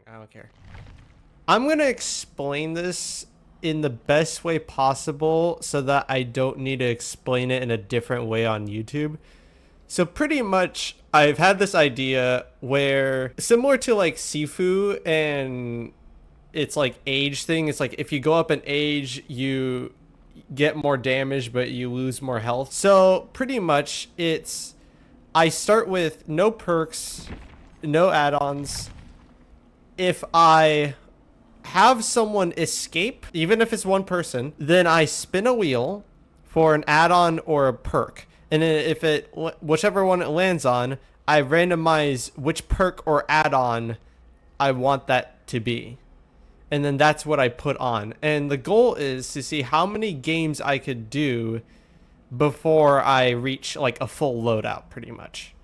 I don't care. I'm gonna explain this in the best way possible so that I don't need to explain it in a different way on YouTube. So pretty much I've had this idea where similar to like Sifu and it's like age thing. It's like if you go up in age, you get more damage, but you lose more health. So pretty much it's I start with no perks, no add-ons. If I have someone escape, even if it's one person, then I spin a wheel for an add-on or a perk. And then if it, whichever one it lands on, I randomize which perk or add-on I want that to be. And then that's what I put on. And the goal is to see how many games I could do before I reach like a full loadout, pretty much.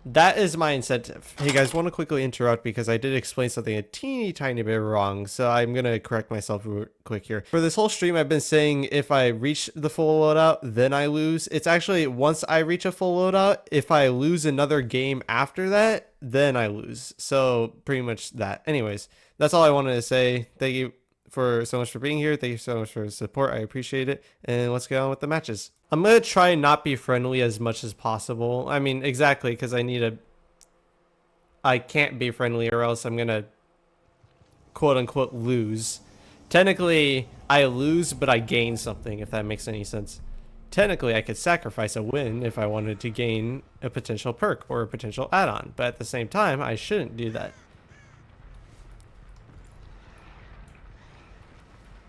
That is my incentive. Hey guys, want to quickly interrupt because I did explain something a teeny tiny bit wrong, so I'm gonna correct myself real quick here. For this whole stream, I've been saying if I reach the full loadout, then I lose. It's actually once I reach a full loadout, if I lose another game after that, then I lose. So pretty much that. Anyways, that's all I wanted to say. Thank you so much for being here. Thank you so much for the support. I appreciate it. And let's get on with the matches. I'm going to try and not be friendly as much as possible. I mean, exactly, because I can't be friendly or else I'm going to quote unquote lose. Technically, I lose, but I gain something, if that makes any sense. Technically, I could sacrifice a win if I wanted to gain a potential perk or a potential add-on, but at the same time, I shouldn't do that.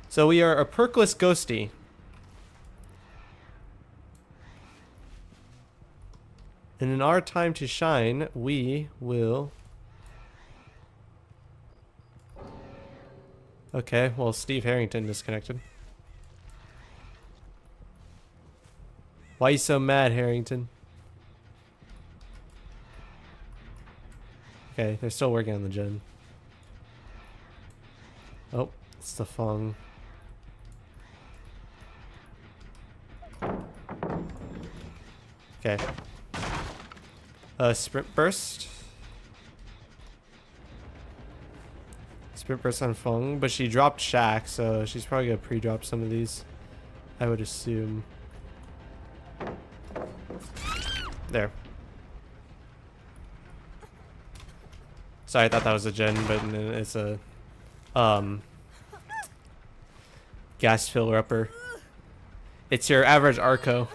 So we are a perkless ghosty. And in our time to shine, we will... Okay, well, Steve Harrington disconnected. Why you so mad, Harrington? Okay, they're still working on the gen. Oh, it's the Fung. Okay. Sprint burst. Sprint burst on Fung, but she dropped Shaq, so she's probably gonna pre-drop some of these, I would assume. There. Sorry, I thought that was a gen, but it's a gas filler upper. It's your average Arco.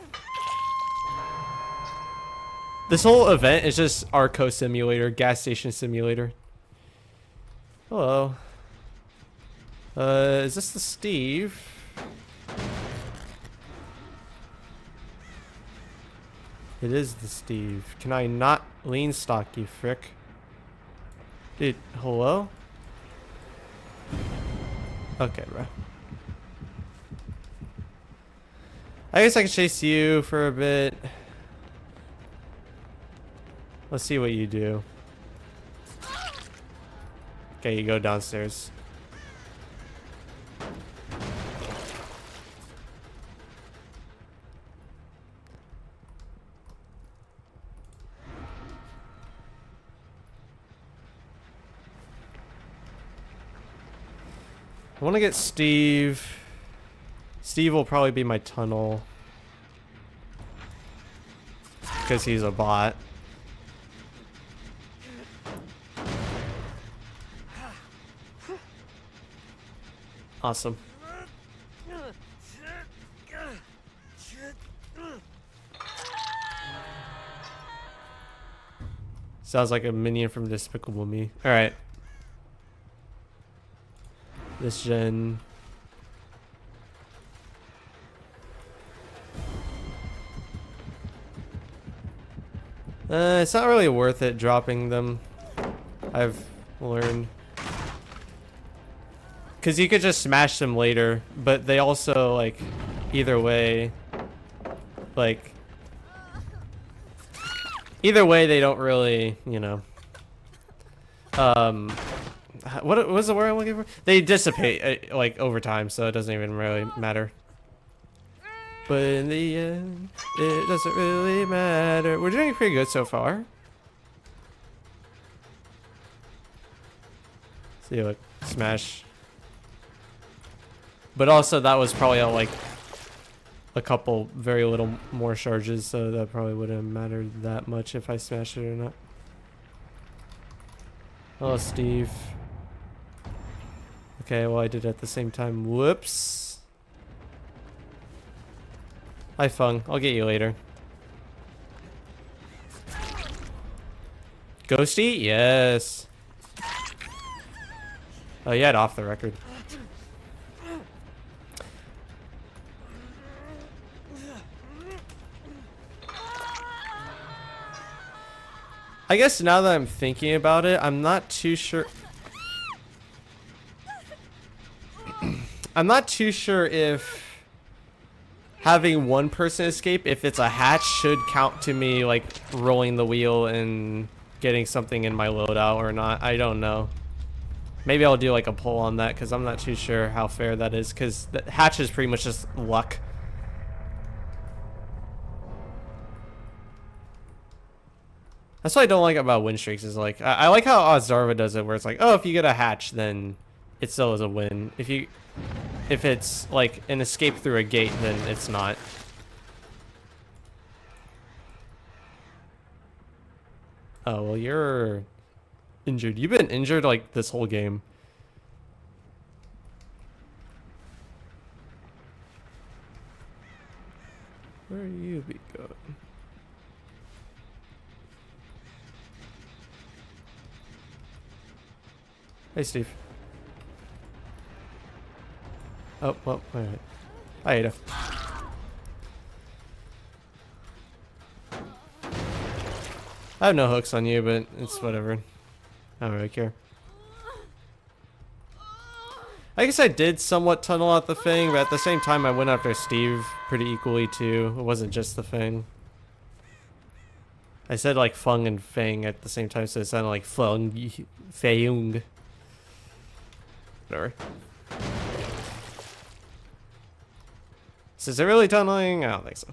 This whole event is just Arco simulator, gas station simulator. Hello. Is this the Steve? It is the Steve. Can I not lean stock, you frick? Dude, hello? Okay, bro. I guess I can chase you for a bit. Let's see what you do. Okay, you go downstairs. I want to get Steve. Steve will probably be my tunnel. Because he's a bot. Awesome. Sounds like a minion from Despicable Me. Alright. This gen. It's not really worth it dropping them. I've learned. Because you could just smash them later, but they also, like, either way, like, either way they don't really, you know, what was the word I'm looking for? They dissipate, like, over time, so it doesn't even really matter. But in the end, it doesn't really matter. We're doing pretty good so far. See, look, smash. But also that was probably at like a couple, very little more charges, so that probably wouldn't have mattered that much if I smashed it or not. Hello, Steve. Okay, well I did it at the same time. Whoops. Hi, Fung. I'll get you later. Ghosty? Yes. Oh, you had off the record. I guess now that I'm thinking about it, I'm not too sure. I'm not too sure if having one person escape, if it's a hatch, should count to me like rolling the wheel and getting something in my loadout or not. I don't know. Maybe I'll do like a poll on that because I'm not too sure how fair that is, because the hatch is pretty much just luck. That's what I don't like about win streaks, is like I like how Ozarva does it, where it's like, oh, if you get a hatch, then it still is a win. If it's like an escape through a gate, then it's not. Oh, well, you're injured. You've been injured like this whole game. Where are you be going? Hey, Steve. Oh, well, alright. Hi, Ada. I have no hooks on you, but it's whatever. I don't really care. I guess I did somewhat tunnel out the Fang, but at the same time I went after Steve pretty equally too. It wasn't just the Fang. I said like Fung and Fang at the same time, so it sounded like Fung, Fayung. Whatever. So is it really tunneling? I don't think so.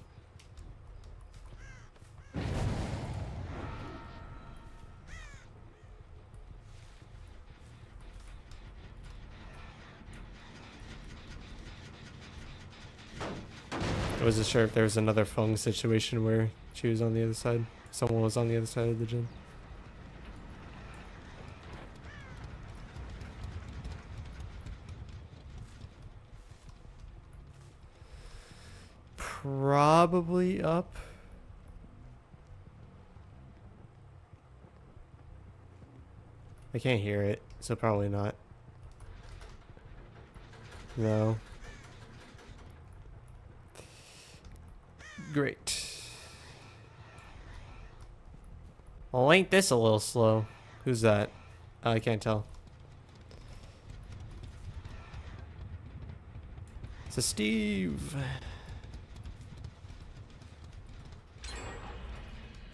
I wasn't sure if there was another Fung situation where she was on the other side. Someone was on the other side of the gym. Probably up. I can't hear it, so probably not. No. Great. Well, ain't this a little slow? Who's that? I can't tell. It's a Steve.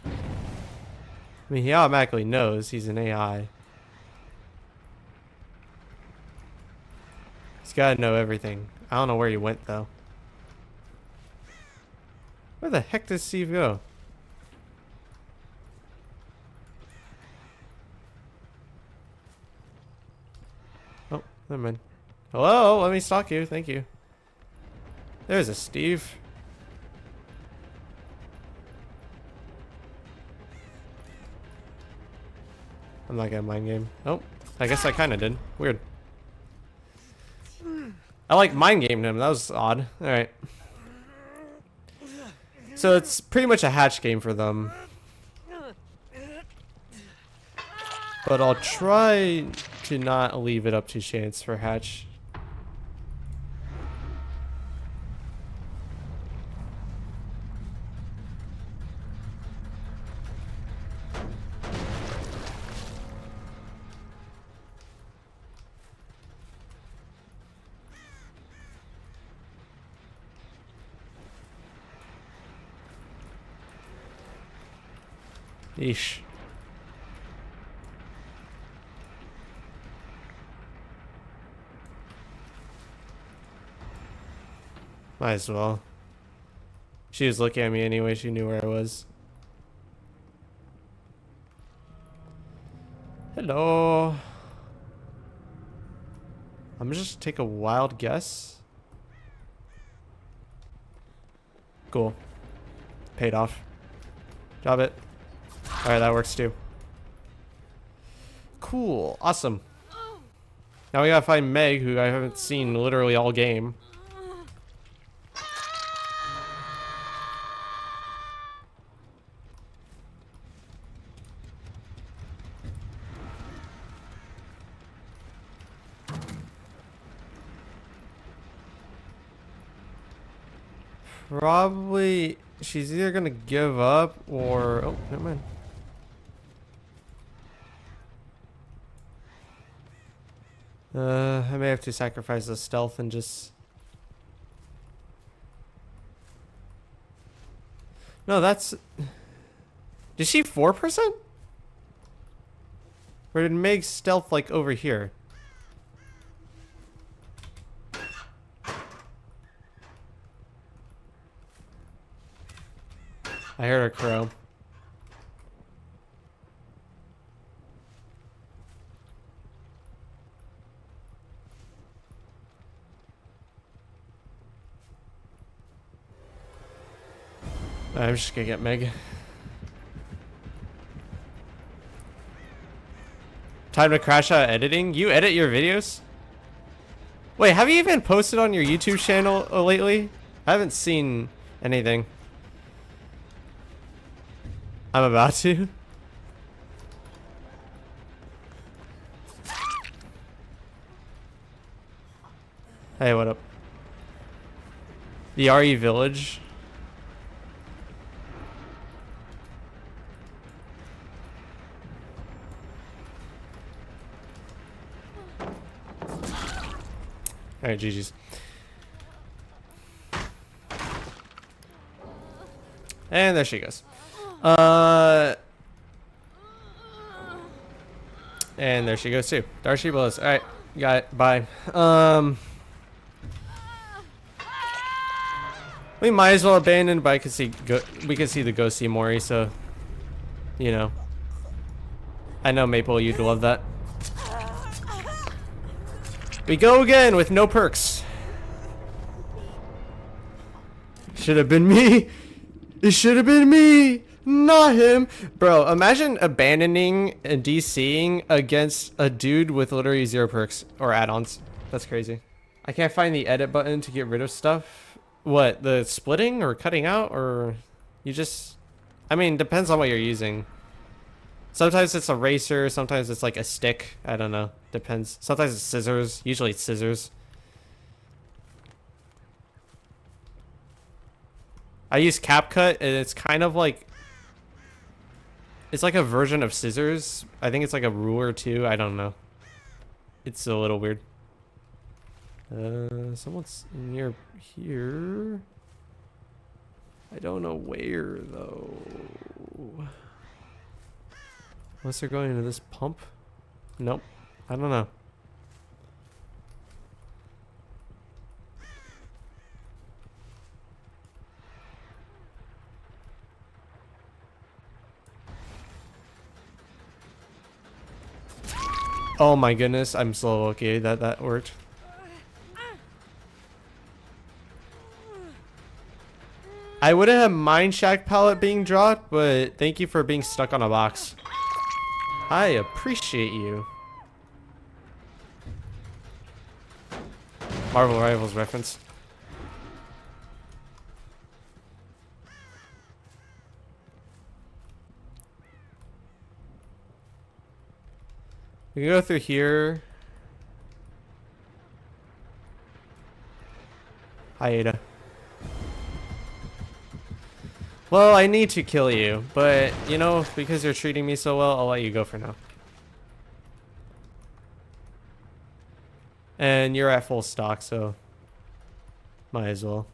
I mean, he automatically knows he's an AI. He's gotta know everything. I don't know where he went, though. Where the heck does Steve go? Oh, never mind. Hello, let me stalk you. Thank you. There's a Steve. I'm not gonna mind game. Oh, I guess I kind of did. Weird. I like mind gamed him. That was odd. All right. So it's pretty much a hatch game for them. But I'll try to not leave it up to chance for hatch. Eesh. Might as well. She was looking at me anyway. She knew where I was. Hello. I'm just take a wild guess. Cool. Paid off. Job it. Alright, that works too. Cool. Awesome. Now we gotta find Meg, who I haven't seen literally all game. Probably she's either gonna give up or oh, never mind. I may have to sacrifice the stealth and just. No, that's. Did she 4%? Or did Meg stealth like over here? I heard a crow. I'm just gonna get Meg. Time to crash out editing? You edit your videos? Wait, have you even posted on your YouTube channel lately? I haven't seen anything. I'm about to. Hey, what up? The RE Village. Alright, GG's. And there she goes. And there she goes too. Darcy Willis. Alright, got it. Bye. We might as well abandon, but I could see we could see the ghosty Mori, so you know. I know Maple, you'd love that. We go again with no perks. Should have been me. It should have been me, not him. Bro, imagine abandoning and DCing against a dude with literally 0 perks or add-ons. That's crazy. I can't find the edit button to get rid of stuff. What, the splitting or cutting out, or you just... I mean, depends on what you're using. Sometimes it's a eraser, sometimes it's like a stick. I don't know. Depends. Sometimes it's scissors. Usually it's scissors. I use CapCut, and it's kind of like... It's like a version of scissors. I think it's like a ruler too. I don't know. It's a little weird. Someone's near here. I don't know where though. Unless they're going into this pump. Nope. I don't know. Oh my goodness, I'm so lucky that worked. I wouldn't have mind Shack palette being dropped, but thank you for being stuck on a box. I appreciate you. Marvel Rivals reference. We can go through here. Hi, Ada. Well, I need to kill you, but, you know, because you're treating me so well, I'll let you go for now. And you're at full stock, so might as well.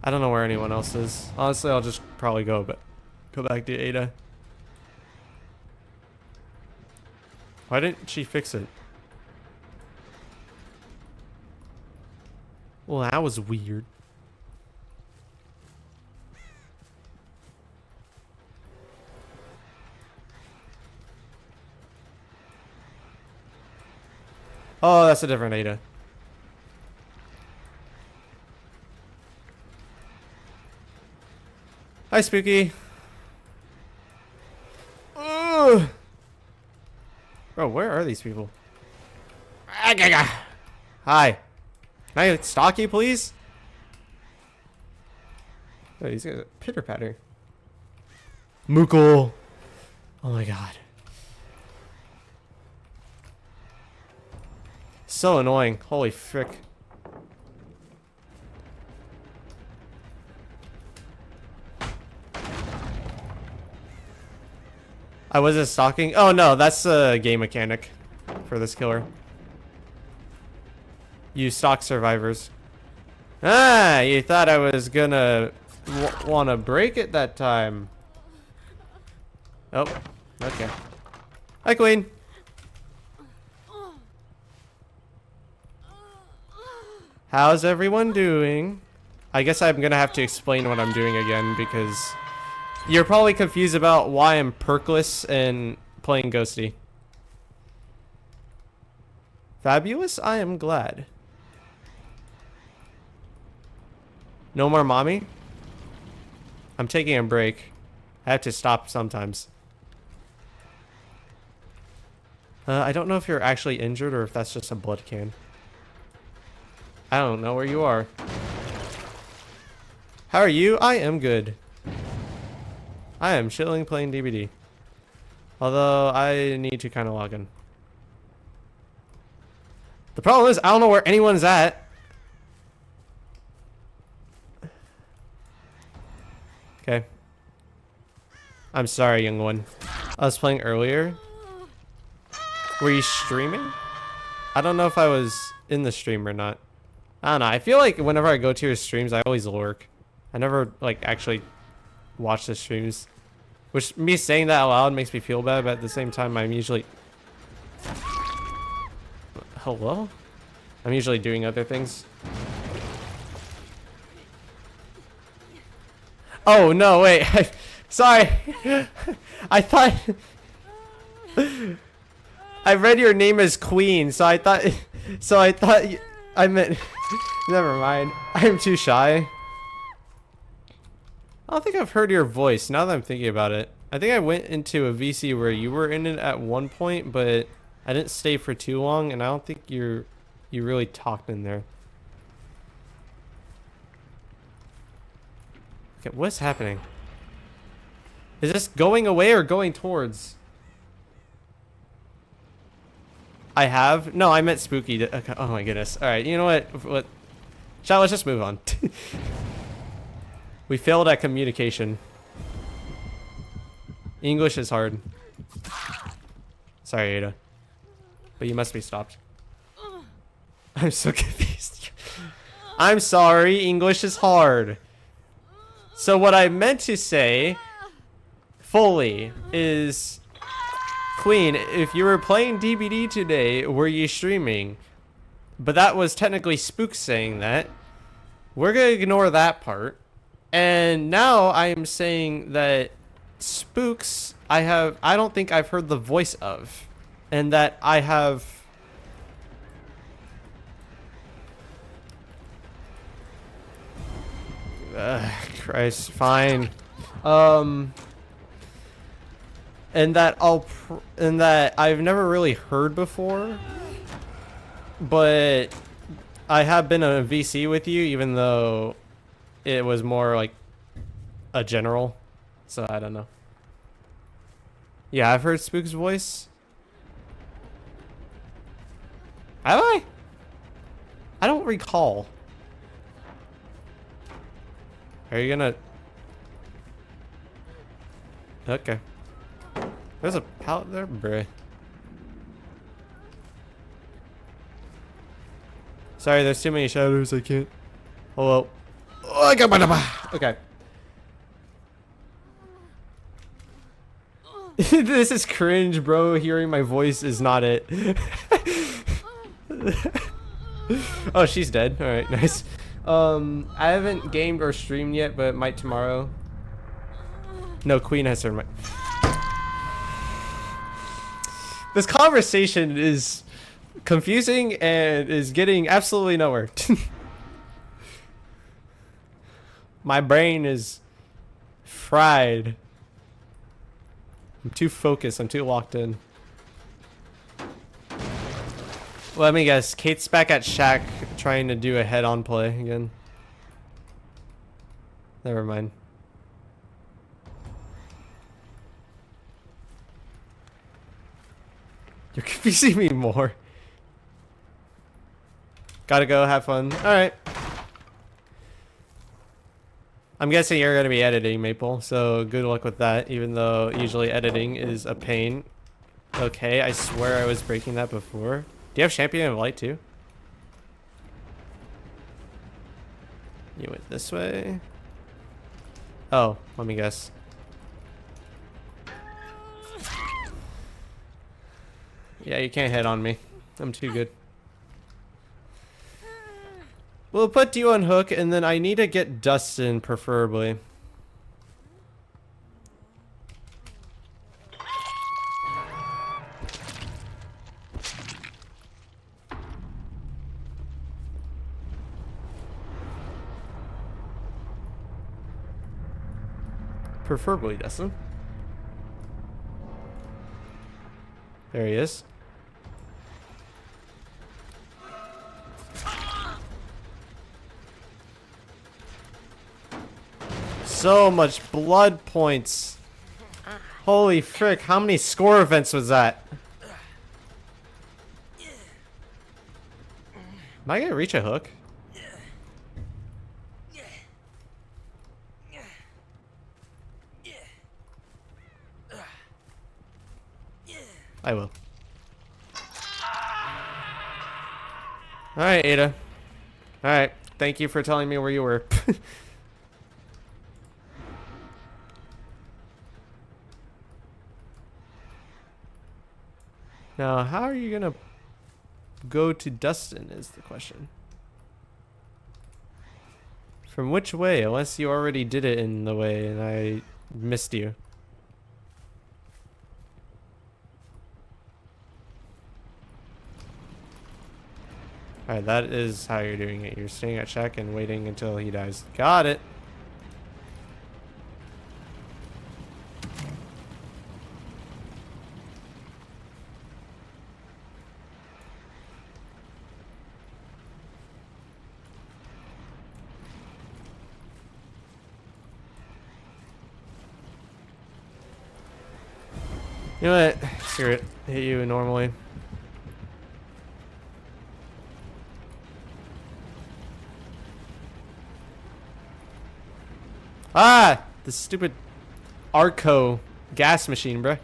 I don't know where anyone else is. Honestly, I'll just probably go back to Ada. Why didn't she fix it? Well, that was weird. Oh, that's a different Ada. Hi, Spooky. Ugh. Bro, where are these people? Hi. Can I stalk you, please? Oh, he's got a pitter patter. Mukul. Oh my god. So annoying. Holy frick. I wasn't stalking. Oh no, that's a game mechanic for this killer. You stalk survivors. Ah, you thought I was gonna want to break it that time. Oh, okay. Hi, Queen. How's everyone doing? I guess I'm gonna have to explain what I'm doing again because you're probably confused about why I'm perkless and playing Ghosty. Fabulous? I am glad. No more mommy? I'm taking a break. I have to stop sometimes. I don't know if you're actually injured or if that's just a blood can. I don't know where you are. How are you? I am good. I am chilling playing DBD. Although I need to kind of log in. The problem is I don't know where anyone's at. Okay. I'm sorry, young one. I was playing earlier. Were you streaming? I don't know if I was in the stream or not. I don't know. I feel like whenever I go to your streams, I always lurk. I never, like, actually watch the streams. Which, me saying that out loud makes me feel bad, but at the same time, I'm usually... Hello? I'm usually doing other things. Oh, no, wait. Sorry. I thought... I read your name as Queen, so I thought... I meant... Never mind. I'm too shy. I don't think I've heard your voice, now that I'm thinking about it. I think I went into a VC where you were in it at one point, but I didn't stay for too long, and I don't think you really talked in there. Okay, what's happening? Is this going away or going towards? I have? No, I meant spooky. Okay. Oh my goodness. Alright, you know what? Chat, let's just move on. We failed at communication. English is hard. Sorry, Ada. But you must be stopped. I'm so confused. I'm sorry, English is hard. So what I meant to say fully is... Queen, if you were playing DBD today, were you streaming? But that was technically Spook saying that. We're gonna ignore that part. And now I am saying that Spooks I don't think I've heard the voice of. And that I have... Christ, fine. And that I've never really heard before, but I have been a VC with you, even though it was more like a general, so I don't know. Yeah, I've heard Spook's voice. Have I? I don't recall. Are you gonna... Okay. There's a pallet there, bruh. Sorry, there's too many shadows, I can't. Hello. Okay. This is cringe, bro. Hearing my voice is not it. Oh, she's dead. Alright, nice. I haven't gamed or streamed yet, but might tomorrow. No, Queen has her mic. This conversation is confusing and is getting absolutely nowhere. My brain is fried. I'm too focused. I'm too locked in. Let me guess. Kate's back at Shack trying to do a head-on play again. Never mind. You're confusing me more. Gotta go. Have fun. All right. I'm guessing you're going to be editing, Maple, so good luck with that, even though usually editing is a pain. Okay, I swear I was breaking that before. Do you have Champion of Light, too? You went this way? Oh, let me guess. Yeah, you can't hit on me. I'm too good. We'll put you on hook, and then I need to get Dustin, preferably. Preferably Dustin. There he is. So much blood points. Holy frick, how many score events was that? Am I gonna reach a hook? I will. Alright, Ada. Alright, thank you for telling me where you were. Now, how are you gonna go to Dustin is the question. From which way? Unless you already did it in the way and I missed you. Alright, that is how you're doing it. You're staying at Shack and waiting until he dies. Got it. You know what? Screw it. Hit you normally. Ah! The stupid Arco gas machine, bruh.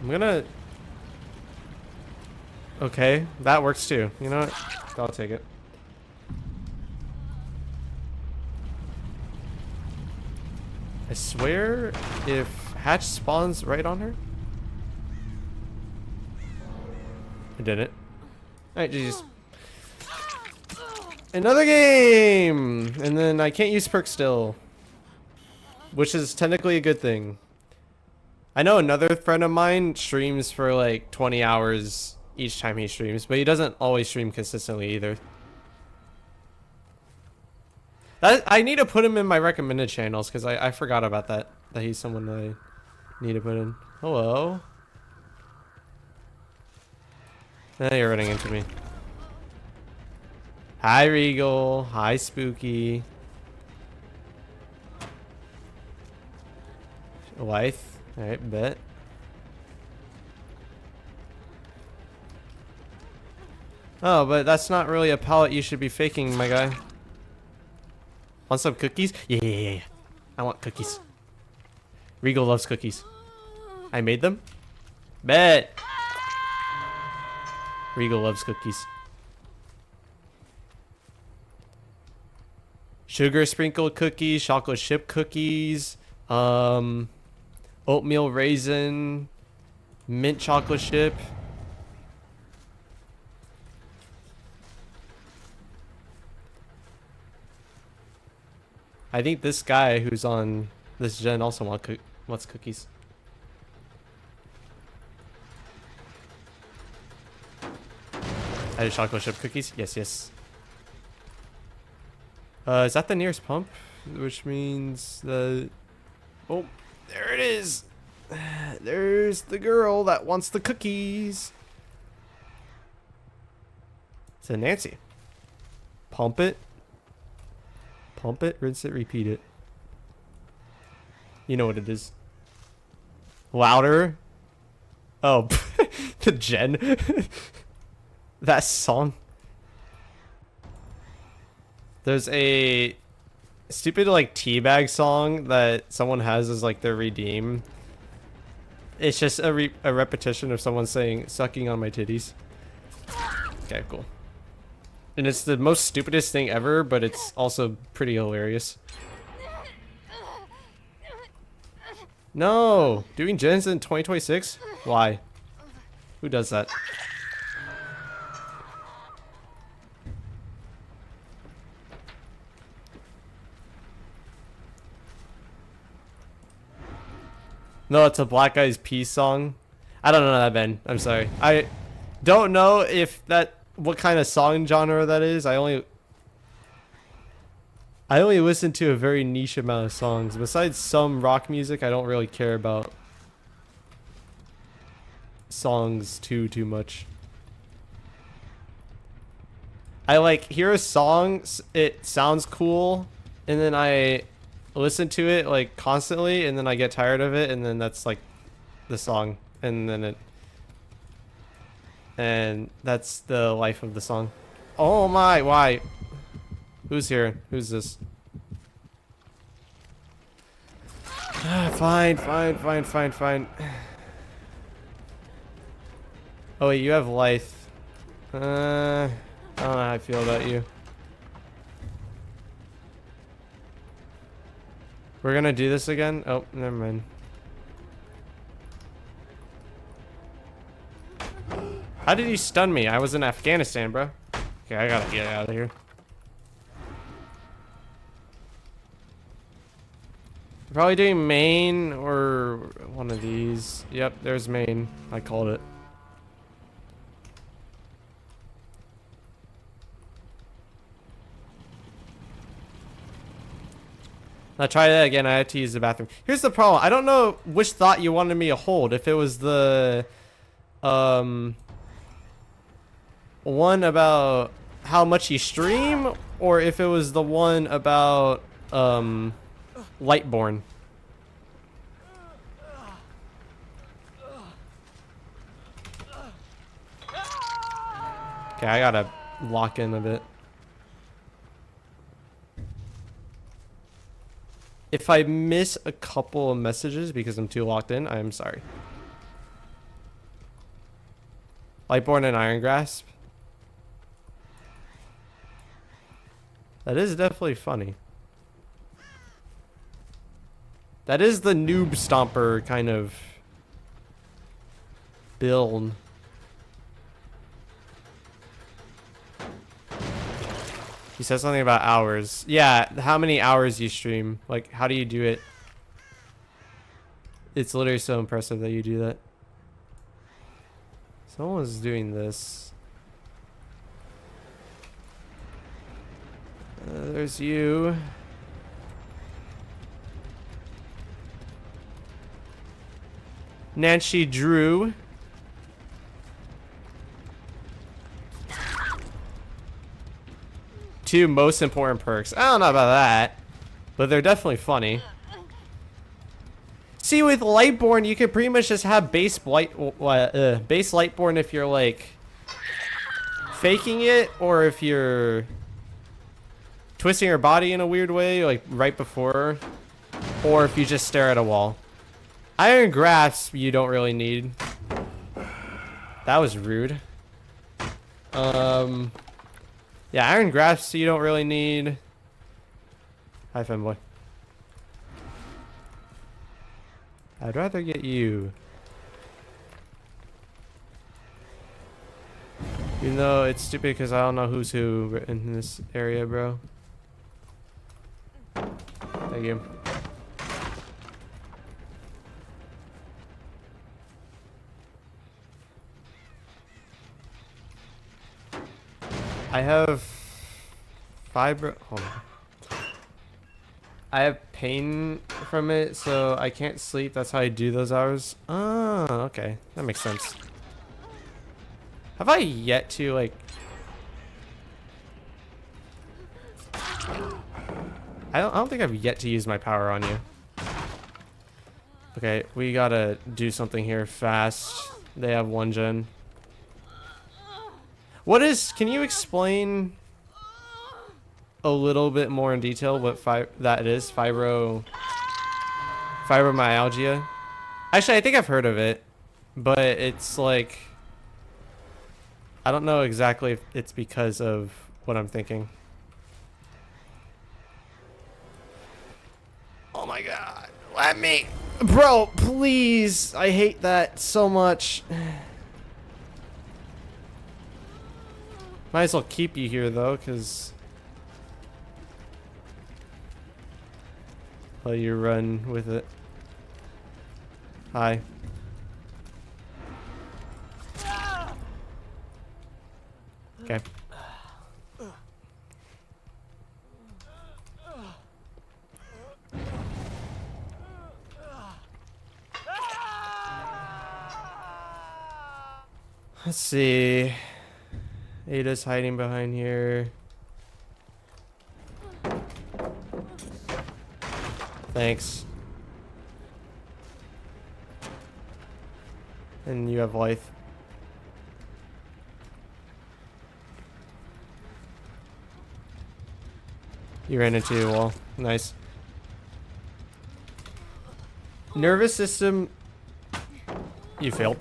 I'm gonna... Okay, that works too. You know what? I'll take it. I swear if Hatch spawns right on her. I didn't. Alright, GG's. Another game! And then I can't use perks still. Which is technically a good thing. I know another friend of mine streams for like 20 hours each time he streams, but he doesn't always stream consistently either. I need to put him in my recommended channels because I forgot about that. That he's someone that I need to put in. Hello. Now you're running into me. Hi, Regal. Hi, Spooky. Wife. Alright, bet. Oh, but that's not really a palette you should be faking, my guy. Want some cookies? Yeah. I want cookies. Regal loves cookies. I made them? Bet. Regal loves cookies. Sugar sprinkled cookies, chocolate chip cookies, oatmeal raisin, mint chocolate chip. I think this guy who's on this gen also wants cookies. I did chocolate chip cookies. Yes, yes. Is that the nearest pump? Which means the... Oh, there it is. There's the girl that wants the cookies. It's a Nancy. Pump it. Pump it, rinse it, repeat it. You know what it is. Louder. Oh, the gen. That song. There's a stupid like teabag song that someone has as like their redeem. It's just a repetition of someone saying sucking on my titties. Okay, cool. And it's the most stupidest thing ever, but it's also pretty hilarious. No, doing gens in 2026? Why? Who does that? No, it's a Black Eyes Peas song. I don't know that band. I'm sorry. I don't know if that what kind of song genre that is. I only listen to a very niche amount of songs. Besides some rock music, I don't really care about songs too much. I like hear a song, it sounds cool, and then I listen to it like constantly, and then I get tired of it, and then that's like the song, and that's the life of the song. Oh my, why? Who's here? Who's this? Fine. Oh wait, you have life. I don't know how I feel about you. We're gonna do this again? Oh, never mind. How did you stun me? I was in Afghanistan, bro. Okay, I gotta get out of here. Probably doing main or one of these. Yep, there's main. I called it. I'll try that again. I had to use the bathroom. Here's the problem. I don't know which thought you wanted me to hold. If it was the one about how much you stream, or if it was the one about Lightborn. Okay, I gotta lock in a bit. If I miss a couple of messages because I'm too locked in, I'm sorry. Lightborn and Iron Grasp. That is definitely funny. That is the noob stomper kind of build. He said something about hours. Yeah, how many hours you stream. Like, how do you do it? It's literally so impressive that you do that. Someone's doing this. There's you. Nancy Drew. Two most important perks. I don't know about that, but they're definitely funny. See, with Lightborn, you can pretty much just have base Lightborn if you're like faking it, or if you're twisting your body in a weird way, like right before, or if you just stare at a wall. Iron Grasp you don't really need. That was rude. Yeah, Iron Grasp you don't really need. Hi, fanboy. I'd rather get you. Even though it's stupid because I don't know who's who in this area, bro. Thank you. I have fiber. Hold on. I have pain from it, so I can't sleep. That's how I do those hours. Oh, okay. That makes sense. Have I yet to, like... I don't think I've yet to use my power on you. Okay, we gotta do something here fast. They have 1 gen. What is... Can you explain a little bit more in detail what that is? Fibromyalgia? Actually, I think I've heard of it. But it's like... I don't know exactly if it's because of what I'm thinking. Oh my god. Let me... Bro, please. I hate that so much. Might as well keep you here, though, because... Let you run with it. Hi. Okay. Let's see. Ada's hiding behind here. Thanks. And you have life. You ran into a wall. Nice. Nervous system. You failed.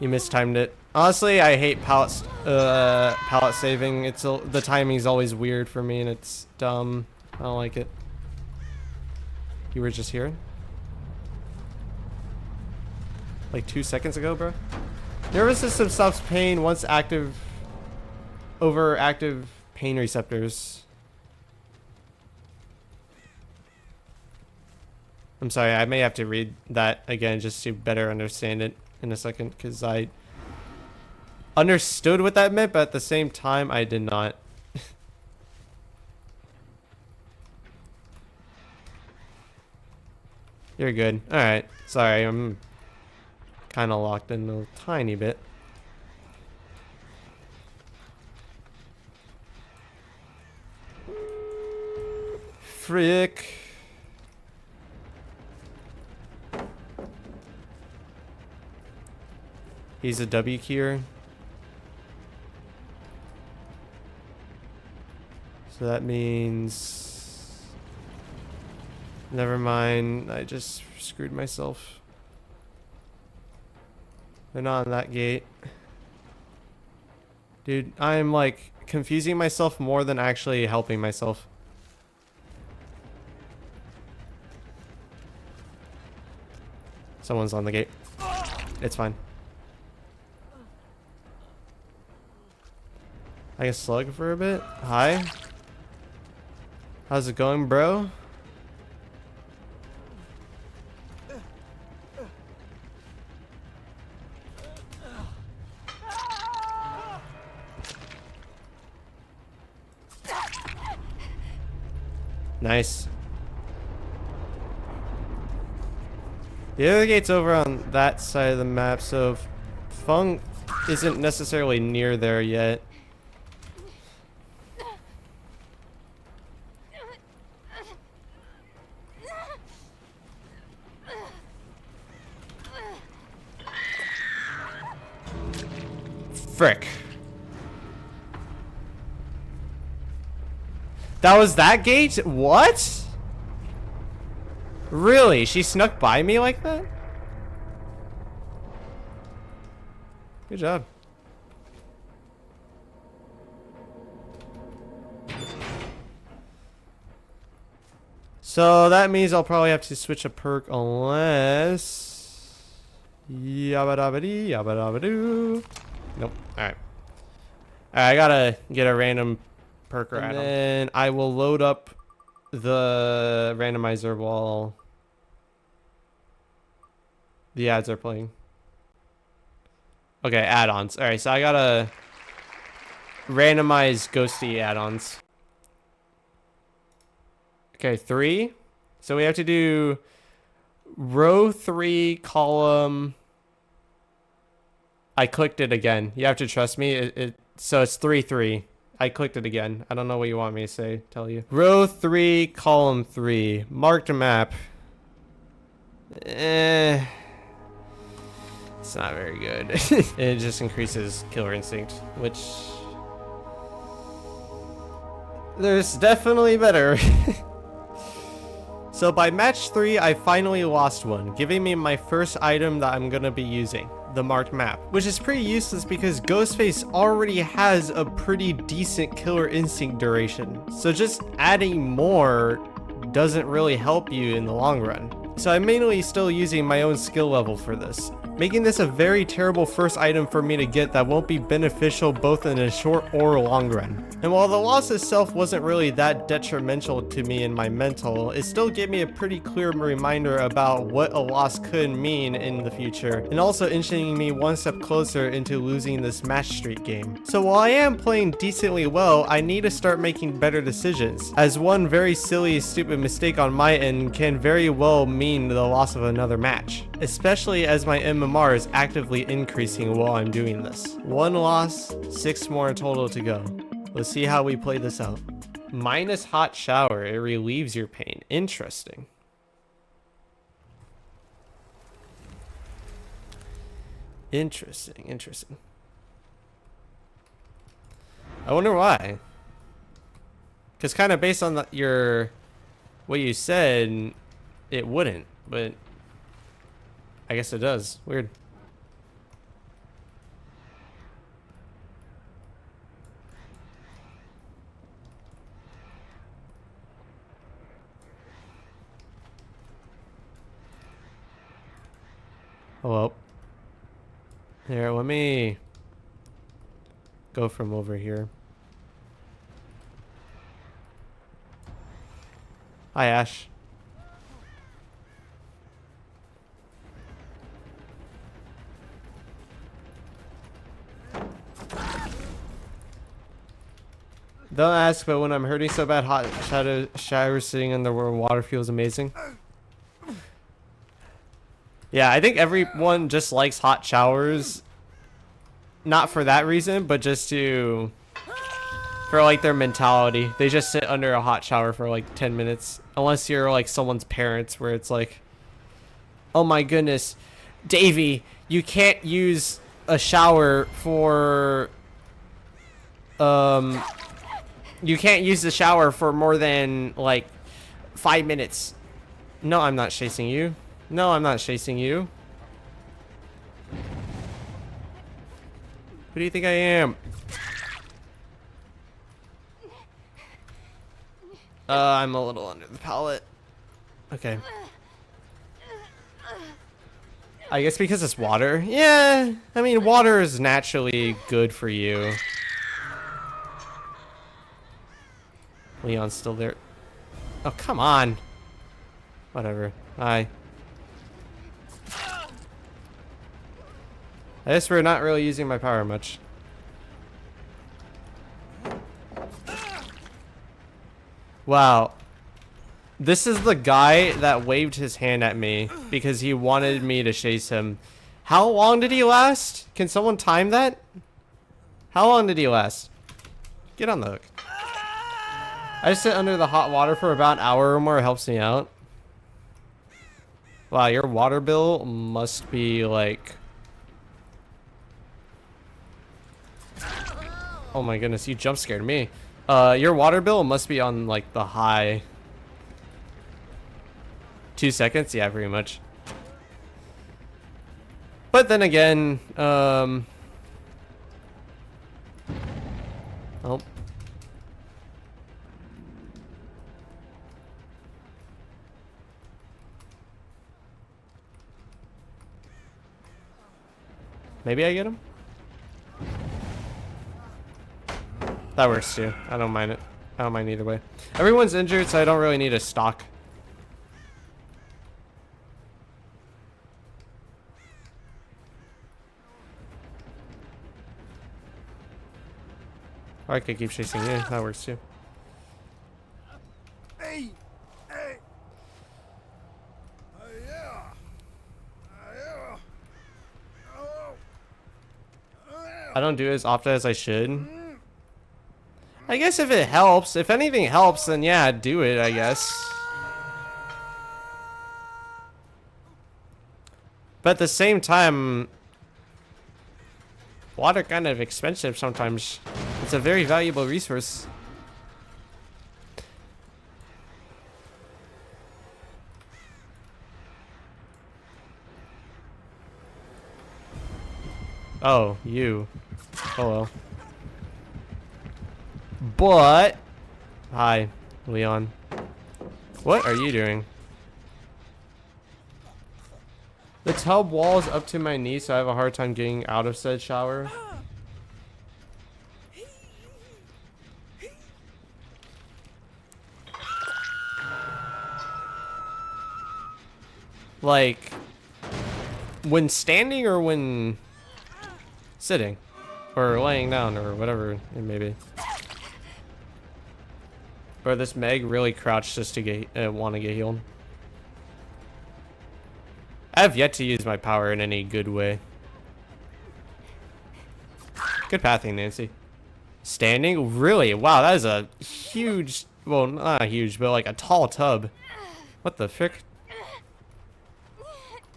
You mistimed it. Honestly, I hate pallet saving. It's the timing's always weird for me, and it's dumb. I don't like it. You were just here? Like 2 seconds ago, bro? Nervous system stops pain once active over active pain receptors. I'm sorry, I may have to read that again just to better understand it in a second, because I understood what that meant, but at the same time, I did not. You're good. Alright. Sorry, I'm kind of locked in a tiny bit. Frick. He's a W keyer. So that means... Never mind. I just screwed myself. They're not on that gate. Dude, I'm like confusing myself more than actually helping myself. Someone's on the gate. It's fine. I can slug for a bit. Hi. How's it going, bro? Nice. The other gate's over on that side of the map, so Fung isn't necessarily near there yet. Frick. That was that gate? What? Really? She snuck by me like that? Good job. So that means I'll probably have to switch a perk unless... Yabba-dabba-dee, yabba-dabba-doo. Nope. Alright. I gotta get a random perk or add-on. And then I will load up the randomizer while the ads are playing. Okay, add-ons. All right, so I gotta randomize ghosty add-ons. Okay, 3. So we have to do row 3, column. I clicked it again. You have to trust me. So it's 3, 3. I clicked it again. I don't know what you want me to tell you. Row 3, column 3. Marked map. It's not very good. It just increases killer instinct, which there's definitely better. So by match 3, I finally lost one, giving me my first item that I'm gonna be using, the marked map, which is pretty useless because Ghostface already has a pretty decent killer instinct duration. So just adding more doesn't really help you in the long run. So I'm mainly still using my own skill level for this, making this a very terrible first item for me to get that won't be beneficial both in a short or long run. And while the loss itself wasn't really that detrimental to me in my mental, it still gave me a pretty clear reminder about what a loss could mean in the future, and also inching me one step closer into losing this match streak game. So while I am playing decently well, I need to start making better decisions, as one very silly, stupid mistake on my end can very well mean the loss of another match, especially as my MMR is actively increasing while I'm doing this. 1 loss, 6 more total to go. Let's see how we play this out. Minus hot shower, it relieves your pain. Interesting. Interesting. I wonder why. Because kind of based on what you said, it wouldn't, but I guess it does. Weird. Hello. Here, let me go from over here. Hi, Ash. Don't ask, but when I'm hurting so bad, hot shower sitting in the water feels amazing. Yeah, I think everyone just likes hot showers. Not for that reason, but just for like their mentality. They just sit under a hot shower for like 10 minutes. Unless you're like someone's parents where it's like, oh my goodness, Davey, you can't use a shower for, you can't use the shower for more than like 5 minutes. No, I'm not chasing you. No, I'm not chasing you. Who do you think I am? I'm a little under the pallet. Okay. I guess because it's water. Yeah, I mean, water is naturally good for you. Leon's still there. Oh, come on. Whatever. Hi. I guess we're not really using my power much. Wow. This is the guy that waved his hand at me because he wanted me to chase him. How long did he last? Can someone time that? How long did he last? Get on the hook. I sit under the hot water for about an hour or more. It helps me out. Wow, your water bill must be like... Oh my goodness, you jump scared me. Your water bill must be on like the high. 2 seconds? Yeah, pretty much. But then again, oh. Maybe I get him? That works too. I don't mind it. I don't mind either way. Everyone's injured, so I don't really need a stock. Or I could keep chasing you. That works too. Hey! Hey! I don't do it as often as I should. I guess if it helps, if anything helps, then yeah, do it, I guess. But at the same time, water kind of expensive sometimes. It's a very valuable resource. Oh, you. Oh well. But, hi, Leon. What are you doing? The tub wall is up to my knees, so I have a hard time getting out of said shower. Like, when standing or when sitting? Or laying down or whatever it may be. Or this Meg really crouched just to get want to get healed. I have yet to use my power in any good way. Good pathing, Nancy. Standing? Really? Wow, that is a huge, well, not huge, but like a tall tub. What the frick?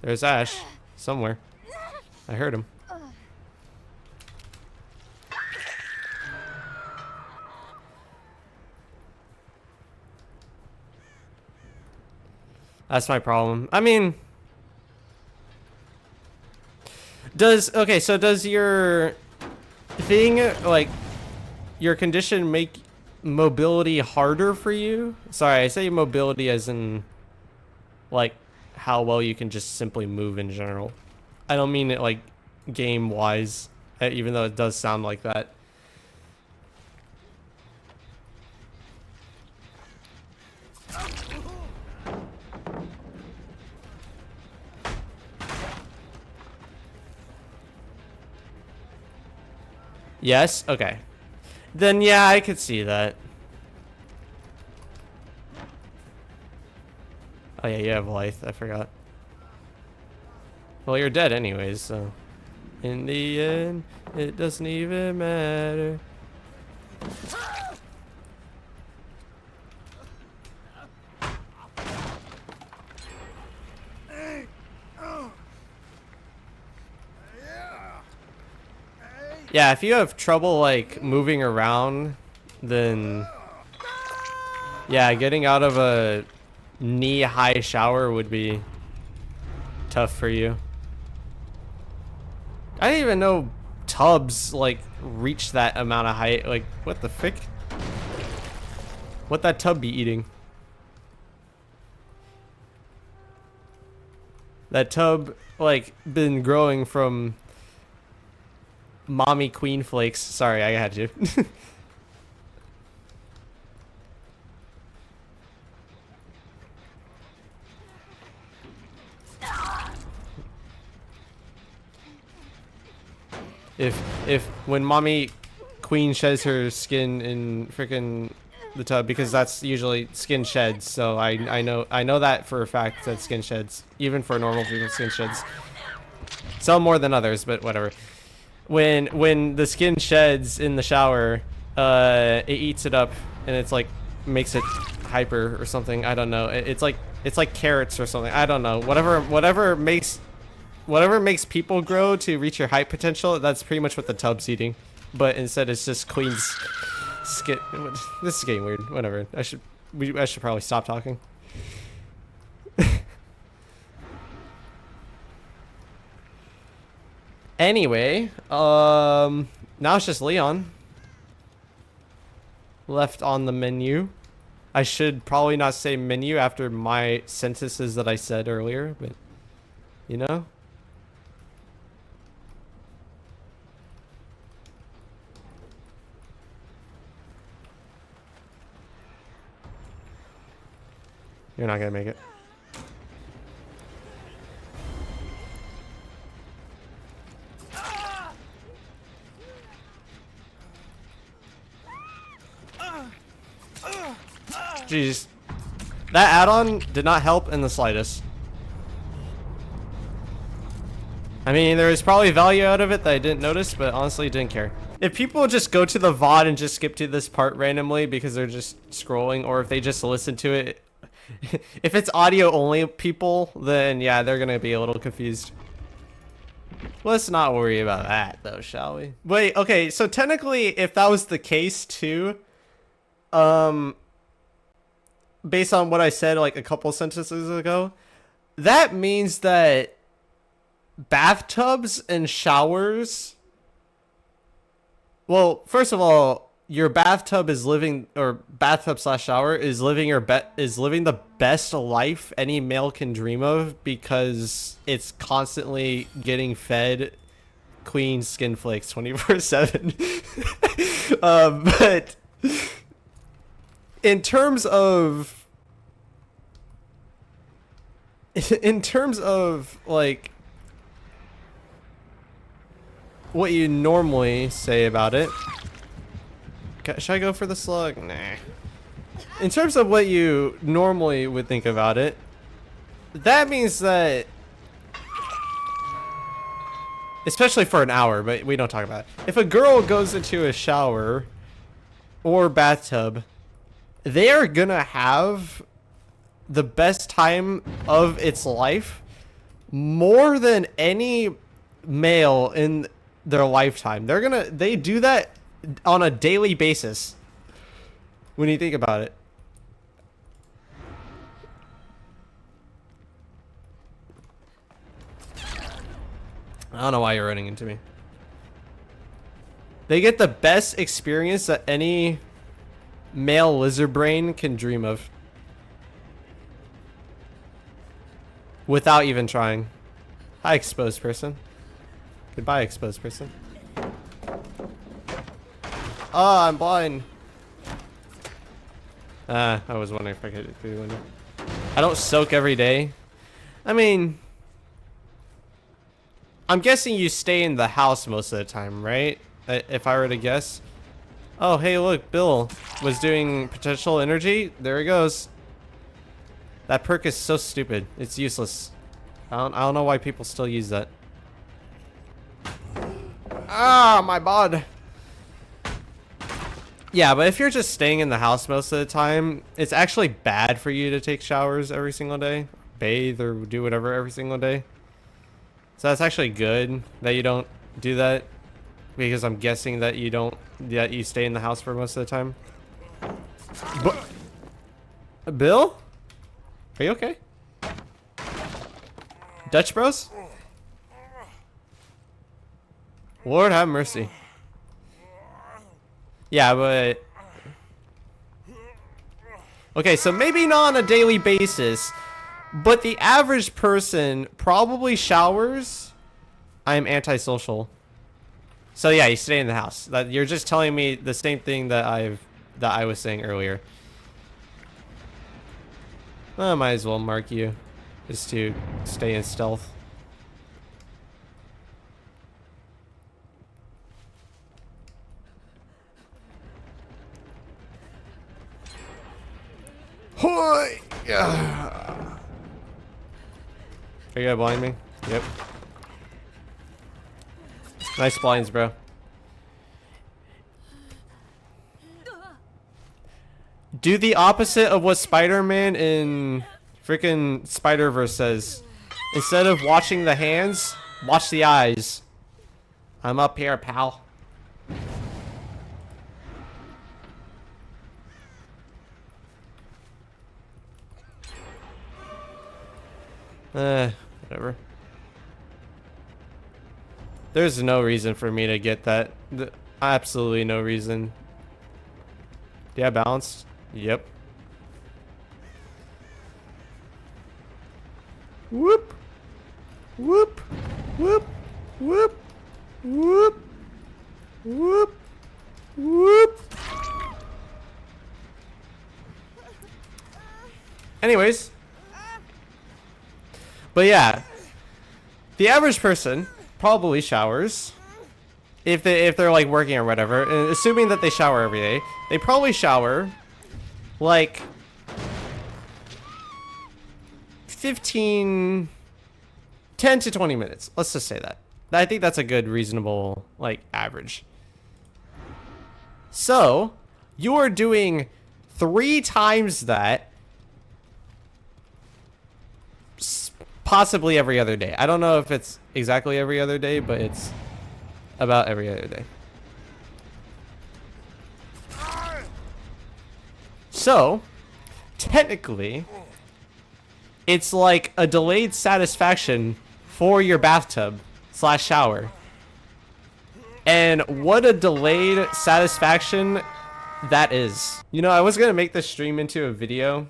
There's Ash. Somewhere. I heard him. That's my problem. I mean, okay, so does your thing, like, your condition make mobility harder for you? Sorry, I say mobility as in, like, how well you can just simply move in general. I don't mean it, like, game-wise, even though it does sound like that. Yes? Okay. Then yeah, I could see that. Oh yeah, you have life. I forgot. Well, you're dead anyways, so... In the end, it doesn't even matter. Yeah, if you have trouble, like, moving around, then... Yeah, getting out of a knee-high shower would be tough for you. I didn't even know tubs, like, reach that amount of height. Like, what the frick? What that tub be eating? That tub, like, been growing from... Mommy Queen Flakes. Sorry, I had you. if when Mommy Queen sheds her skin in freaking the tub, because that's usually skin sheds, so I know that for a fact that skin sheds, even for normal people, skin sheds. Some more than others, but whatever. When the skin sheds in the shower, it eats it up and it's like makes it hyper or something. I don't know. It's like carrots or something. I don't know. Whatever makes people grow to reach your height potential. That's pretty much what the tub's eating. But instead, it's just Queen's skin. This is getting weird. Whatever. I should probably stop talking. Anyway, now it's just Leon left on the menu. I should probably not say menu after my sentences that I said earlier, but you know. You're not gonna make it. Jeez. That add-on did not help in the slightest. I mean, there was probably value out of it that I didn't notice, but honestly didn't care. If people just go to the VOD and just skip to this part randomly because they're just scrolling, or if they just listen to it, if it's audio only people, then yeah, they're gonna be a little confused. Let's not worry about that though, shall we? Wait, okay, so technically if that was the case too, based on what I said like a couple sentences ago, that means that bathtubs and showers, well, first of all, your bathtub is living, or bathtub slash shower is living the best life any male can dream of, because it's constantly getting fed queen skin flakes 24/7. But in terms of like what you normally say about it, should I go for the slug? Nah. In terms of what you normally would think about it, that means that, especially for an hour, but we don't talk about it. If a girl goes into a shower or bathtub, they are gonna have the best time of its life more than any male in their lifetime. They do that on a daily basis when you think about it. I don't know why you're running into me. They get the best experience that any male lizard brain can dream of without even trying. Hi, exposed person. Goodbye, exposed person. Oh, I'm blind. I was wondering if I could do one. I don't soak every day. I mean, I'm guessing you stay in the house most of the time, right? If I were to guess. Oh, hey, look, Bill was doing potential energy. There he goes. That perk is so stupid. It's useless. I don't know why people still use that. Ah, my bod. Yeah, but if you're just staying in the house most of the time, it's actually bad for you to take showers every single day, bathe, or do whatever every single day. So that's actually good that you don't do that, because I'm guessing that you stay in the house for most of the time. Bill? Are you okay? Dutch Bros? Lord have mercy. Yeah, but... Okay, so maybe not on a daily basis, but the average person probably showers. I'm antisocial. So yeah, you stay in the house. You're just telling me the same thing that I was saying earlier. I might as well mark you, just to stay in stealth. Hoi! Are you gonna blind me? Yep. Nice blinds, bro. Do the opposite of what Spider-Man in freaking Spider-Verse says. Instead of watching the hands, watch the eyes. I'm up here, pal. Whatever. There's no reason for me to get that. Absolutely no reason. Yeah, balanced. Yep. Whoop. Whoop. Whoop. Whoop. Whoop. Whoop. Whoop. Anyways. But yeah. The average person probably showers. If they're like working or whatever. And assuming that they shower every day. They probably shower like 10 to 20 minutes. Let's just say that. I think that's a good reasonable like average. So you are doing 3 times that, possibly every other day. I don't know if it's exactly every other day, but it's about every other day. So technically it's like a delayed satisfaction for your bathtub / shower. And what a delayed satisfaction that is. You know, I was gonna make this stream into a video.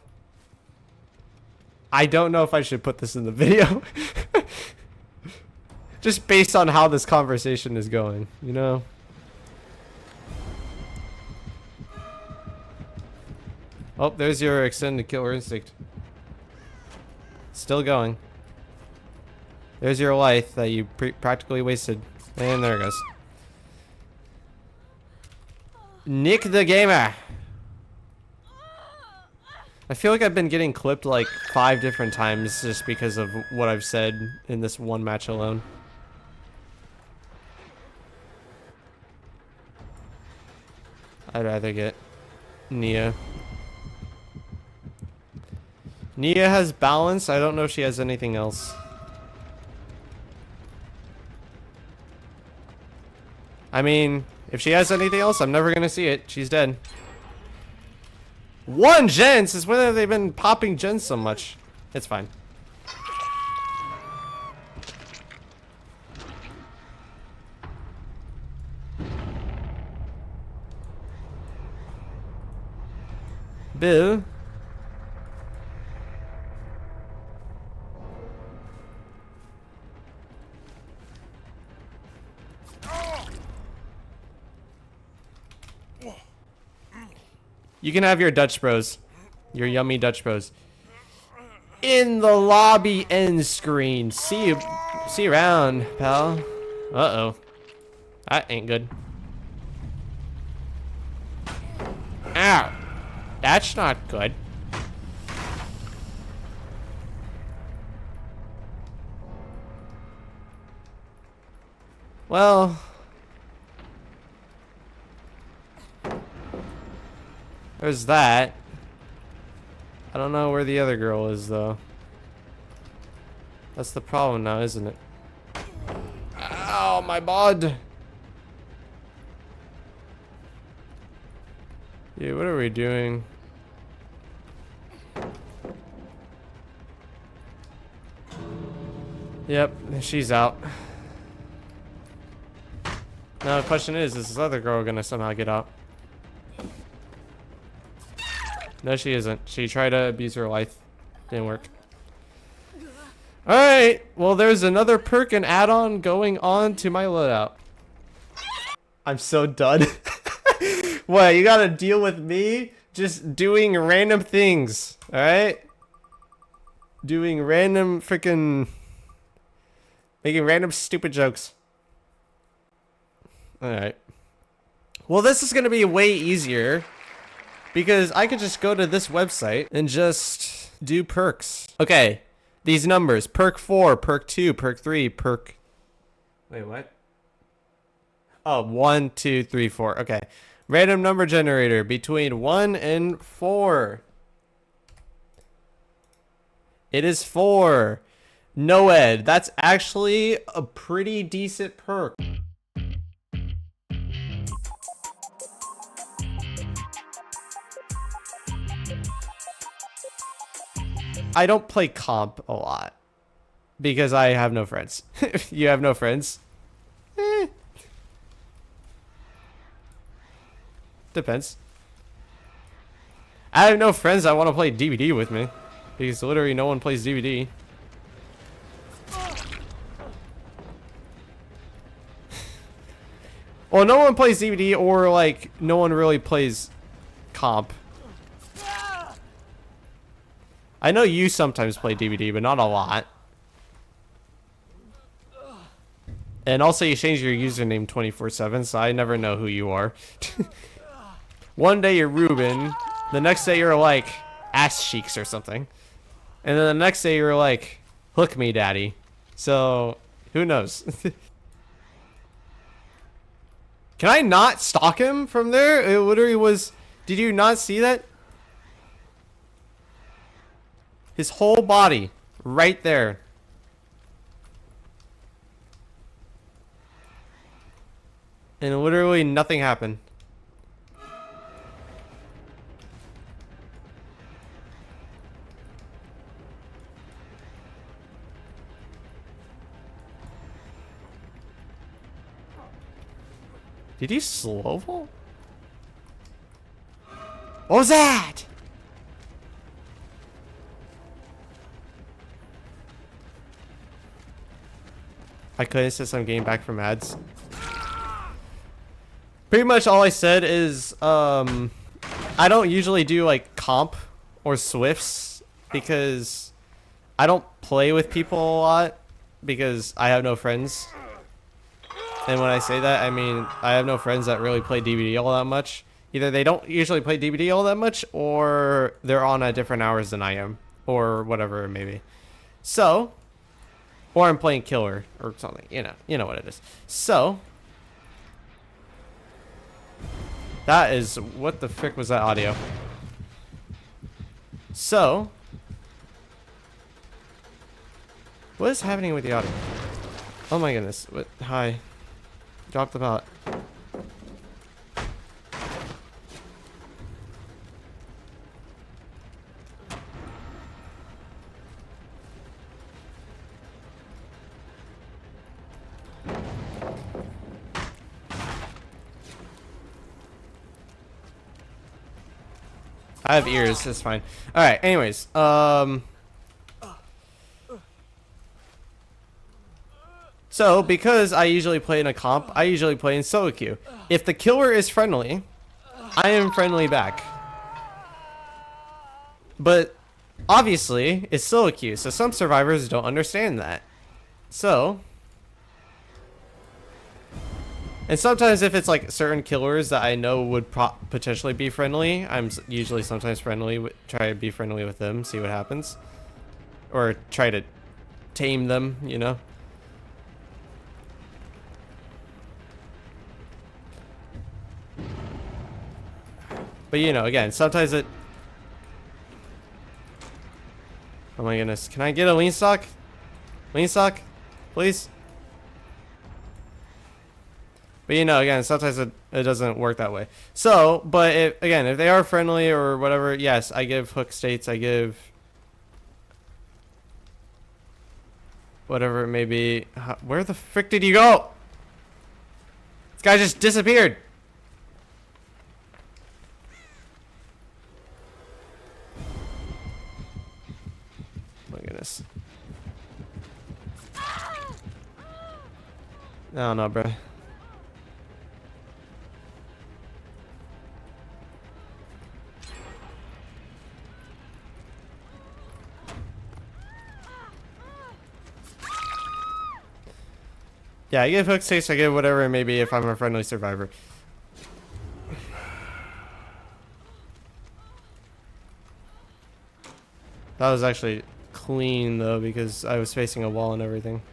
I don't know if I should put this in the video. Just based on how this conversation is going, you know? Oh, there's your extended killer instinct. Still going. There's your life that you practically wasted. And there it goes. Nick the Gamer. I feel like I've been getting clipped like 5 different times just because of what I've said in this one match alone. I'd rather get Nia. Nia has balance. I don't know if she has anything else. I mean, if she has anything else, I'm never gonna see it. She's dead. 1 gen? Since when have they been popping gens so much? It's fine. Bill. You can have your Dutch bros. Your yummy Dutch bros. In the lobby end screen. See you around, pal. Uh-oh. That ain't good. Ow. That's not good. Well... there's that. I don't know where the other girl is, though. That's the problem now, isn't it? Ow, my bod. Dude, what are we doing? Yep, she's out. Now the question is this other girl gonna somehow get out? No, she isn't. She tried to abuse her life. Didn't work. Alright. Well, there's another perk and add-on going on to my loadout. I'm so done. What, you gotta deal with me just doing random things. Alright? Doing random freaking... making random stupid jokes. Alright. Well, this is gonna be way easier. Because I could just go to this website and just do perks. Okay, these numbers. Perk 4, perk 2, perk 3, perk... wait, what? Oh, 1, 2, 3, 4. Okay. Random number generator between 1 and 4. It is 4. No ed. That's actually a pretty decent perk. I don't play comp a lot because I have no friends. You have no friends? Depends. I have no friends that want to play DBD with me because literally no one plays DBD. Well, no one plays DBD or like no one really plays comp. I know you sometimes play DBD, but not a lot. And also you change your username 24/7, so I never know who you are. One day you're Ruben, the next day you're like Ass Cheeks or something. And then the next day you're like, hook me daddy. So, who knows? Can I not stalk him from there? It literally was, did you not see that? His whole body, right there. And literally nothing happened. Did you slow fall? What was that? I couldn't since I'm getting back from ads. Pretty much all I said is, I don't usually do like comp or Swifts because I don't play with people a lot because I have no friends. And when I say that, I mean, I have no friends that really play DBD all that much. Either they don't usually play DBD all that much, or they're on at different hours than I am, or whatever it may be. So, or I'm playing killer or something, you know what it is. So, that is, what the frick was that audio? So, what is happening with the audio? Oh my goodness, what, hi. Drop the pot. I have ears, it's fine. Alright, anyways, so, because I usually play in a comp, I usually play in solo queue. If the killer is friendly, I am friendly back. But, obviously, it's solo queue, so some survivors don't understand that. So, and sometimes if it's like certain killers that I know would potentially be friendly, I'm usually sometimes friendly, try to be friendly with them, see what happens. Or try to tame them, you know? But you know, again, sometimes it... Oh my goodness. Can I get a lean stock? Lean stock? Please? But you know, again, sometimes it doesn't work that way. So, but again, if they are friendly or whatever, yes, I give hook states, I give... whatever it may be. Where the frick did you go? This guy just disappeared. My goodness. No, no, bro. Yeah, I give hook states, I give whatever it may be if I'm a friendly survivor. That was actually clean though because I was facing a wall and everything.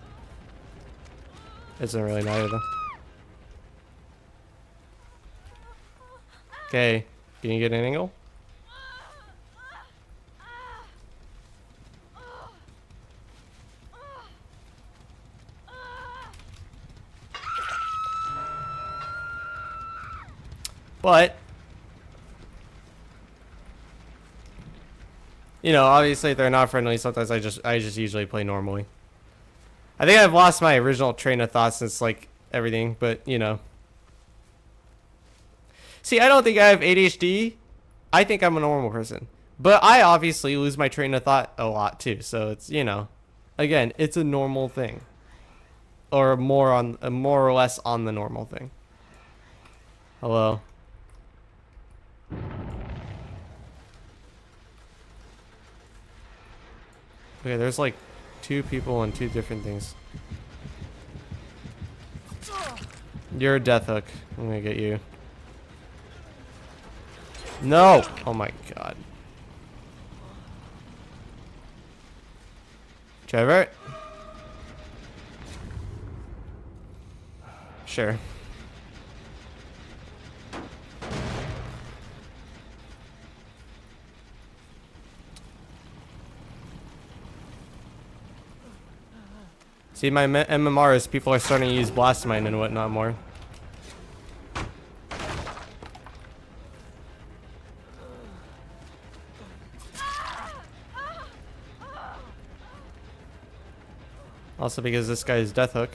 Isn't really matter though. Okay, can you get an angle? But you know, obviously if they're not friendly, sometimes I just usually play normally. I think I've lost my original train of thought since like everything, but you know. See, I don't think I have ADHD. I think I'm a normal person. But I obviously lose my train of thought a lot too. So it's, you know, again, it's a normal thing. Or more or less on the normal thing. Hello. Okay, there's like 2 people on 2 different things. You're a death hook. I'm gonna get you. No! Oh my god. Trevor? Sure. See, my MMRs, people are starting to use blast mine and whatnot more. Also because this guy is death hook.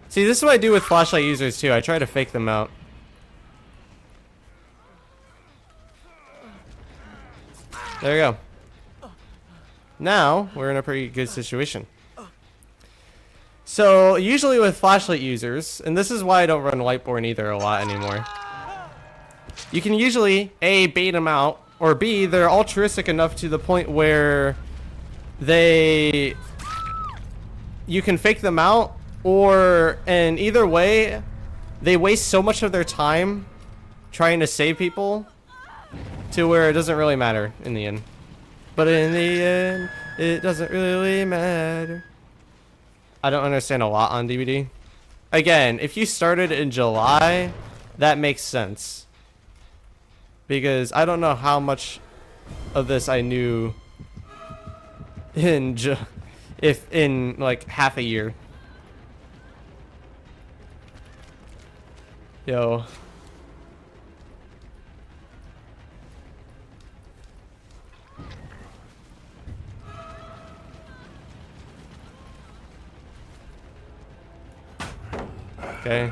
See, this is what I do with flashlight users too. I try to fake them out. There we go. Now, we're in a pretty good situation. So, usually with flashlight users, and this is why I don't run Lightborn either a lot anymore. You can usually, A, bait them out, or B, they're altruistic enough to the point where you can fake them out, and either way, they waste so much of their time trying to save people to where it doesn't really matter in the end. But in the end, it doesn't really matter. I don't understand a lot on DBD. Again, if you started in July, that makes sense. Because I don't know how much of this I knew in like half a year. Yo. Okay.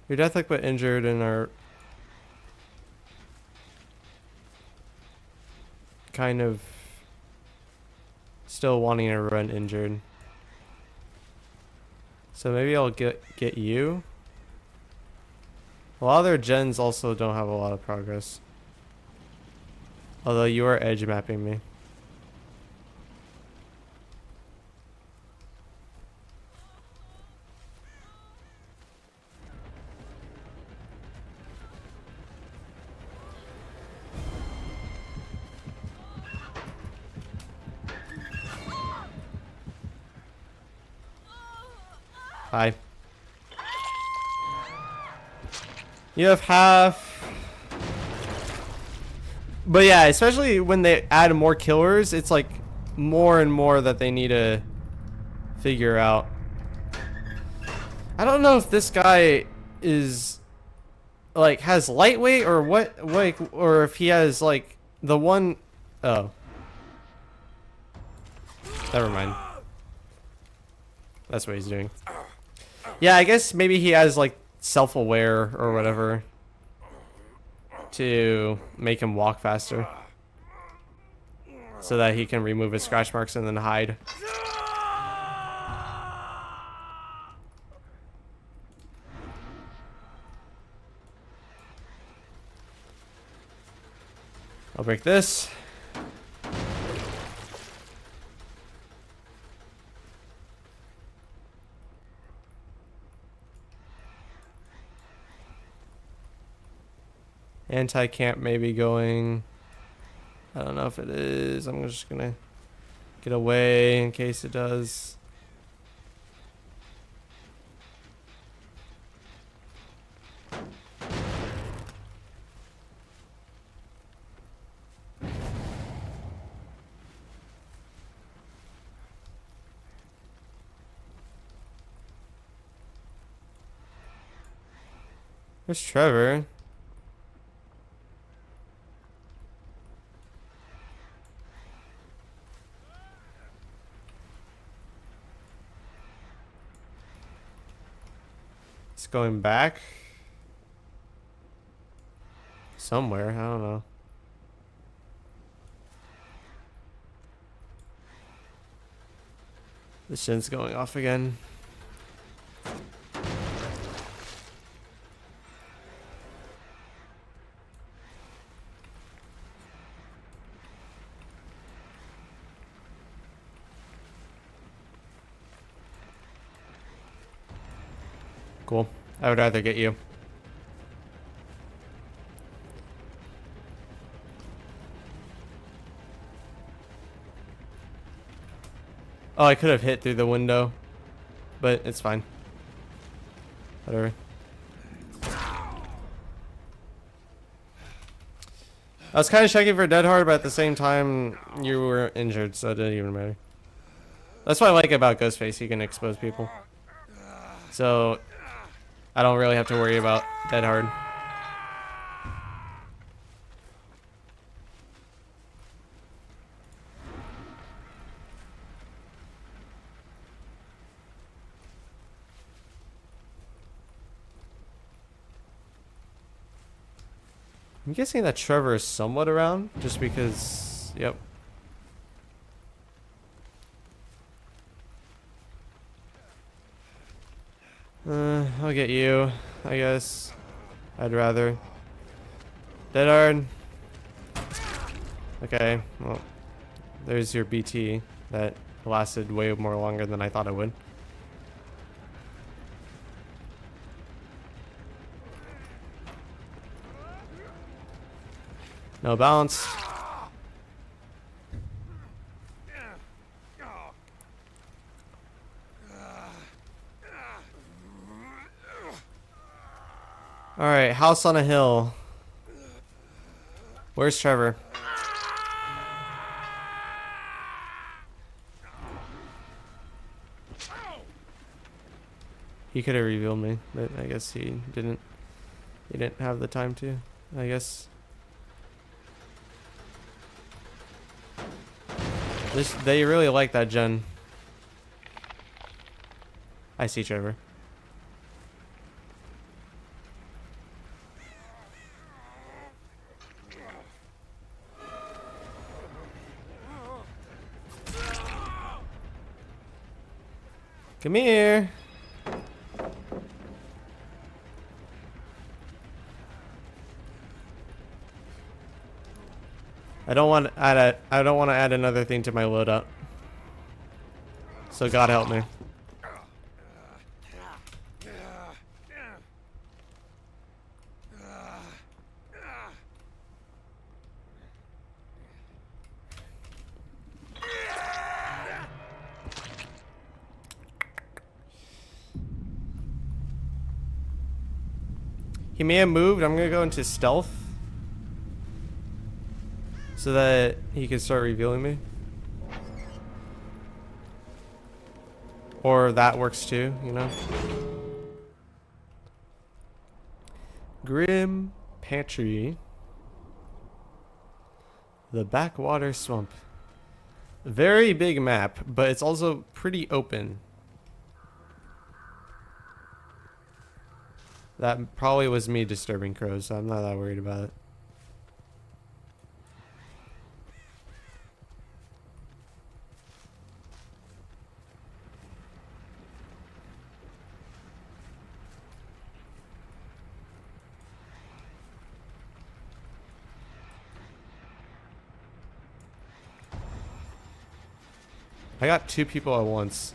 Your death hook but injured and are kind of still wanting to run injured. So maybe I'll get you. A lot of their gens also don't have a lot of progress. Although you are edge mapping me. Hi. You have half. But yeah, especially when they add more killers, it's like more and more that they need to figure out. I don't know if this guy is like has lightweight or what, like, or if he has like the one. Oh, never mind. That's what he's doing. Yeah, I guess maybe he has like self-aware or whatever to make him walk faster so that he can remove his scratch marks and then hide. I'll break this. Anti-camp may be going. I don't know if it is. I'm just gonna get away in case it does. Where's Trevor? It's going back somewhere. I don't know. The shin's going off again. Cool. I would rather get you. Oh, I could have hit through the window, but it's fine. Whatever. I was kind of checking for dead hard, but at the same time, you were injured, so it didn't even matter. That's what I like about Ghostface. He can expose people. So, I don't really have to worry about dead hard. I'm guessing that Trevor is somewhat around, just because, yep. I'll get you, I guess. I'd rather. Dead hard. Okay, well, there's your BT. That lasted way more longer than I thought it would. No balance. Alright, house on a hill. Where's Trevor? He could have revealed me, but I guess he didn't. He didn't have the time to, I guess. They really like that gen. I see Trevor. Come here. I don't want to add another thing to my loadout. So God help me. He may have moved. I'm gonna go into stealth so that he can start revealing me. Or that works too, you know? Grim Pantry. The Backwater Swamp. Very big map, but it's also pretty open. That probably was me disturbing crows, so I'm not that worried about it. I got two people at once.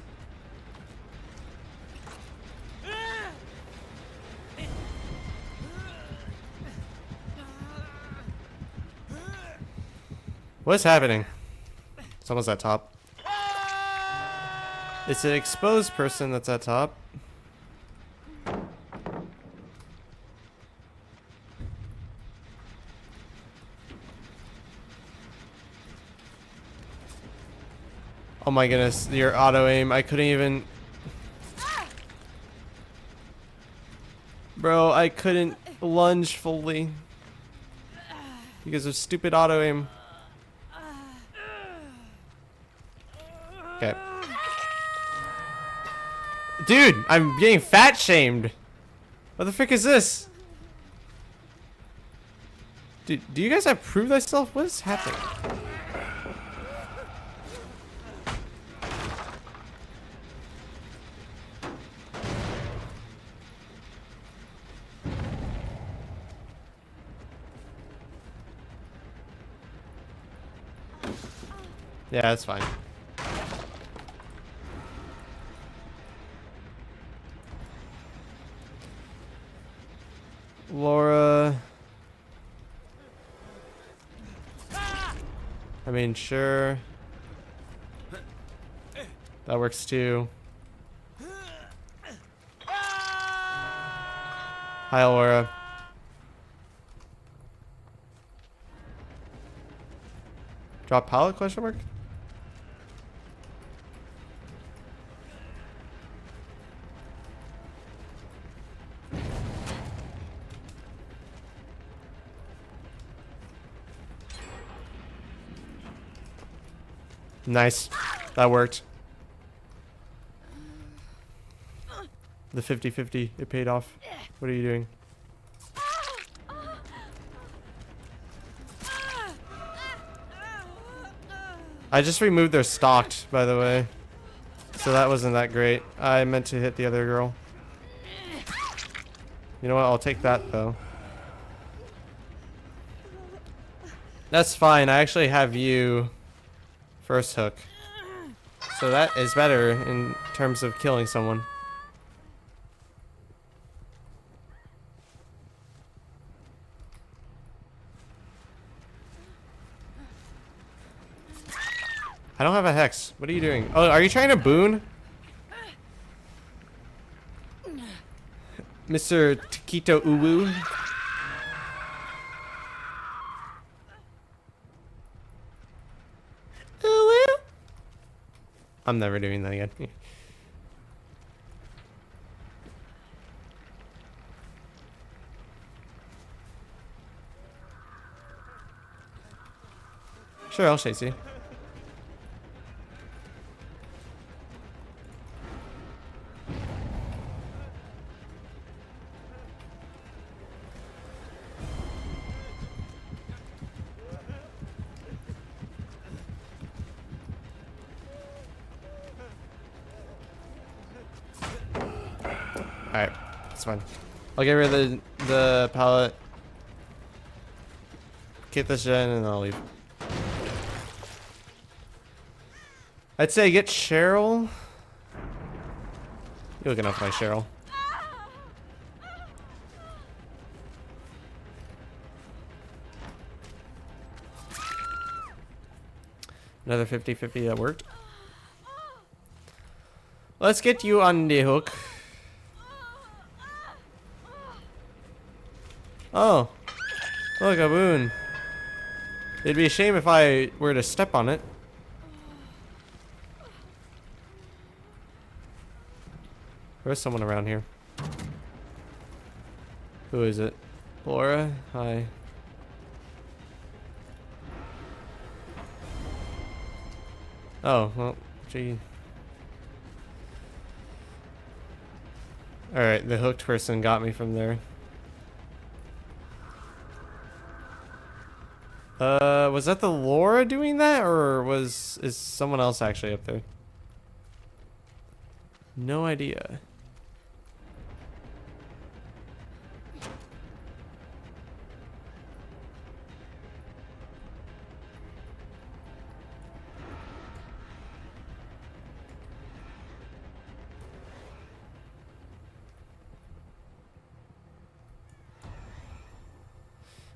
What's happening? Someone's at top. It's an exposed person that's at top. Oh my goodness, your auto aim. I couldn't even. Bro, I couldn't lunge fully because of stupid auto aim. Okay. Dude, I'm getting fat shamed. What the frick is this? Dude, do you guys have prove thyself? What is happening? Yeah, that's fine. Laura. I mean, sure. That works too. Hi, Laura. Drop pallet, question mark? Nice. That worked. The 50-50, it paid off. What are you doing? I just removed their stocked, by the way. So that wasn't that great. I meant to hit the other girl. You know what? I'll take that, though. That's fine. I actually have you first hook. So that is better in terms of killing someone. I don't have a hex. What are you doing? Oh, are you trying to boon? Mr. Taquito Uwu? Uwu? I'm never doing that again. Sure, I'll chase you. Alright, that's fine. I'll get rid of the pallet. Get this gen and I'll leave. I'd say get Cheryl. You're looking up my Cheryl. Another 50-50 that worked. Let's get you on the hook. Oh. Look, a boon. It'd be a shame if I were to step on it. There's someone around here. Who is it? Laura? Hi. Oh, well, gee. Alright, the hooked person got me from there. Was that the Laura doing that, or is someone else actually up there? No idea.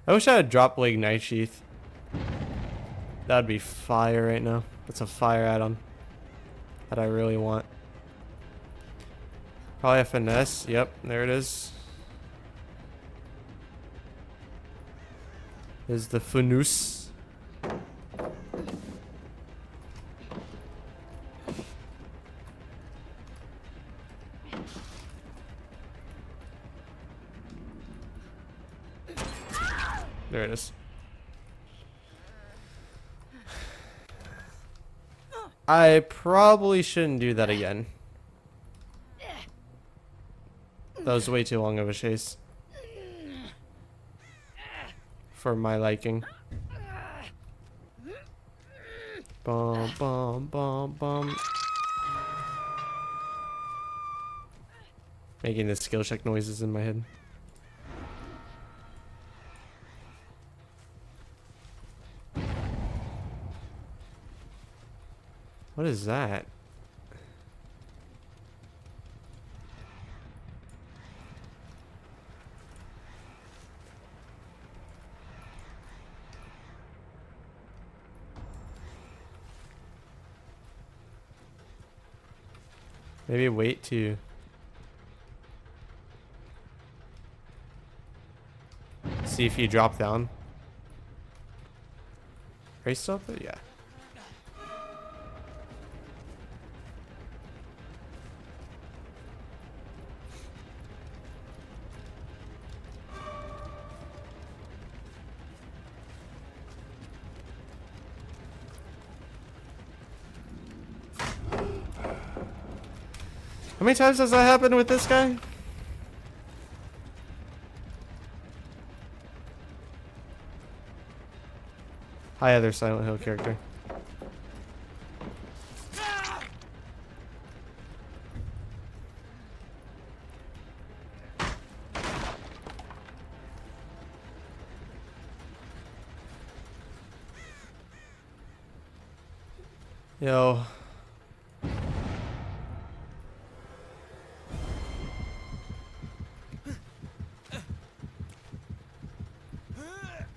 I wish I had drop leg Night Sheath. That'd be fire right now. That's a fire add-on that I really want. Probably a finesse. Yep, there it is. There's the finesse. There it is. I probably shouldn't do that again. That was way too long of a chase. For my liking. Bum, bum, bum, bum. Making the skill check noises in my head. What is that? Maybe wait to see if you drop down. Are you still up there? Yeah. How many times has that happened with this guy? Hi, other Silent Hill character. Yo.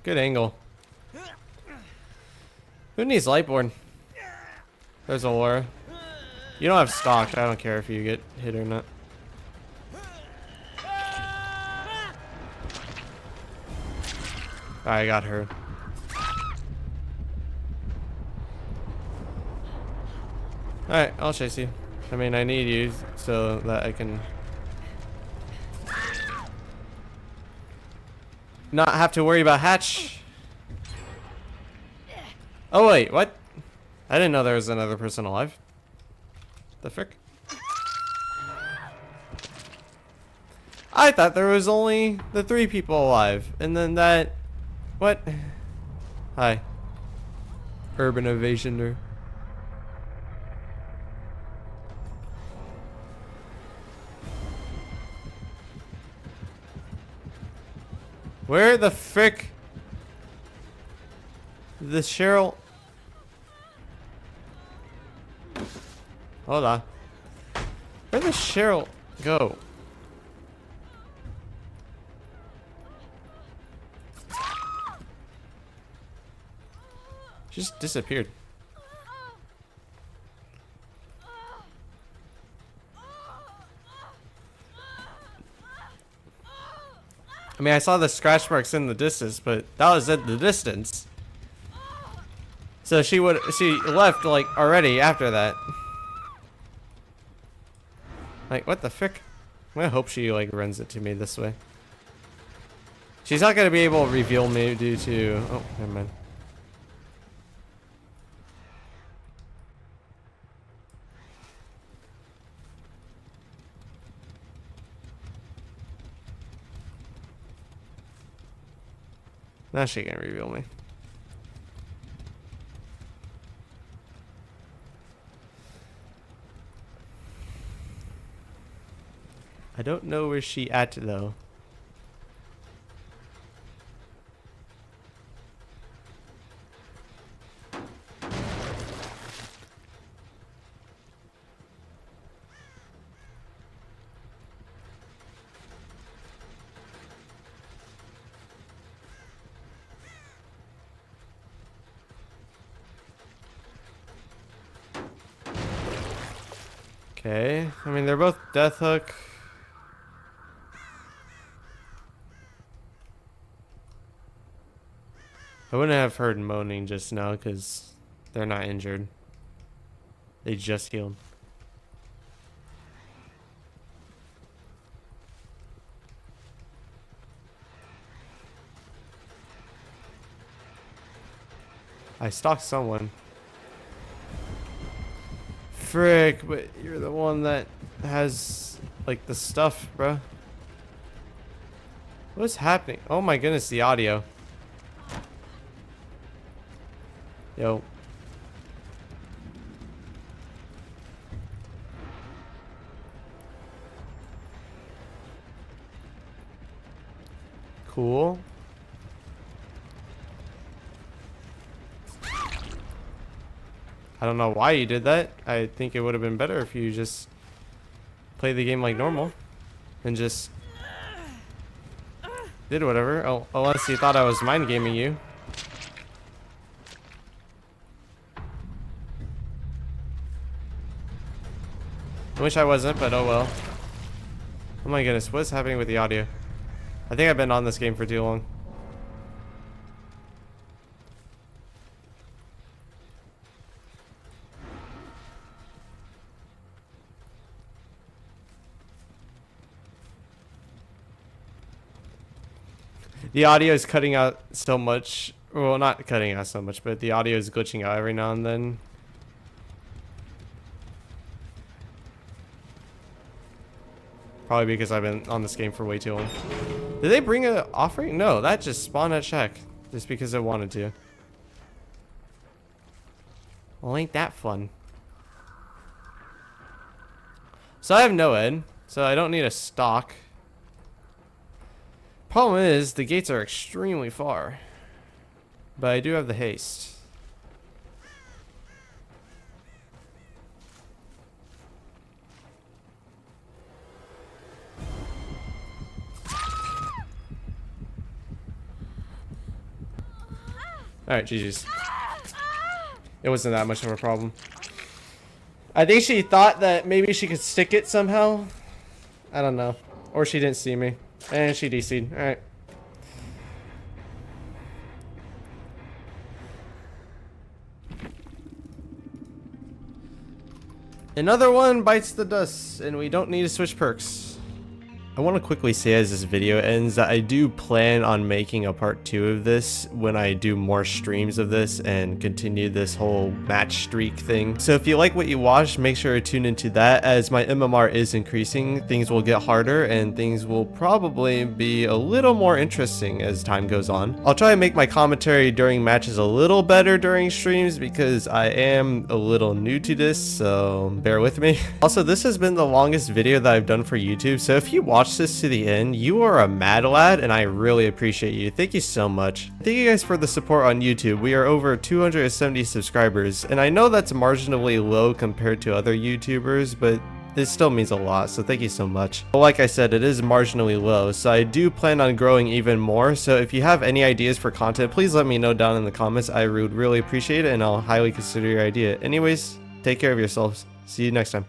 Good angle. Who needs Lightborn? There's a Laura. You don't have stock. I don't care if you get hit or not. I got her. Alright, I'll chase you. I mean, I need you so that I can not have to worry about Hatch. Oh wait, what? I didn't know there was another person alive. The frick? I thought there was only the 3 people alive. And then that... What? Hi. Urban evasioner. Where the frick? The Cheryl... Hold on. Where did Cheryl go? She just disappeared. I mean, I saw the scratch marks in the distance, but that was at the distance. So she left like already after that. Like, what the frick? I'm gonna hope she like runs it to me this way. She's not gonna be able to reveal me due to... Oh, never mind. Now she can reveal me. I don't know where she at though. Okay, I mean they're both Death Hook. I wouldn't have heard moaning just now because they're not injured. They just healed. I stalked someone. Frick, but you're the one that has like the stuff, bruh. What's happening? Oh my goodness, the audio. Yo. Cool. How don't know why you did that. I think it would have been better if you just played the game like normal and just did whatever. Oh, unless you thought I was mind gaming you. I wish I wasn't, but oh well. Oh my goodness, what's happening with the audio? I think I've been on this game for too long. The audio is cutting out so much. Well, not cutting out so much, but the audio is glitching out every now and then. Probably because I've been on this game for way too long. Did they bring an offering? No, that just spawned at check. Just because it wanted to. Well, ain't that fun. So I have no ed, so I don't need a stock. Problem is, the gates are extremely far. But I do have the haste. Alright, GG's. It wasn't that much of a problem. I think she thought that maybe she could stick it somehow. I don't know. Or she didn't see me. And she DC'd. Alright. Another one bites the dust, and we don't need to switch perks. I want to quickly say as this video ends that I do plan on making a part 2 of this when I do more streams of this and continue this whole match streak thing. So if you like what you watched, make sure to tune into that. As my MMR is increasing, things will get harder and things will probably be a little more interesting as time goes on. I'll try to make my commentary during matches a little better during streams because I am a little new to this, so bear with me. Also, this has been the longest video that I've done for YouTube, so if you watch this to the end, you are a mad lad and I really appreciate you. Thank you so much. Thank you guys for the support on YouTube. We are over 270 subscribers and I know that's marginally low compared to other YouTubers, but it still means a lot, so thank you so much. But like I said, it is marginally low, so I do plan on growing even more. So if you have any ideas for content, please let me know down in the comments. I would really appreciate it and I'll highly consider your idea. Anyways, take care of yourselves. See you next time.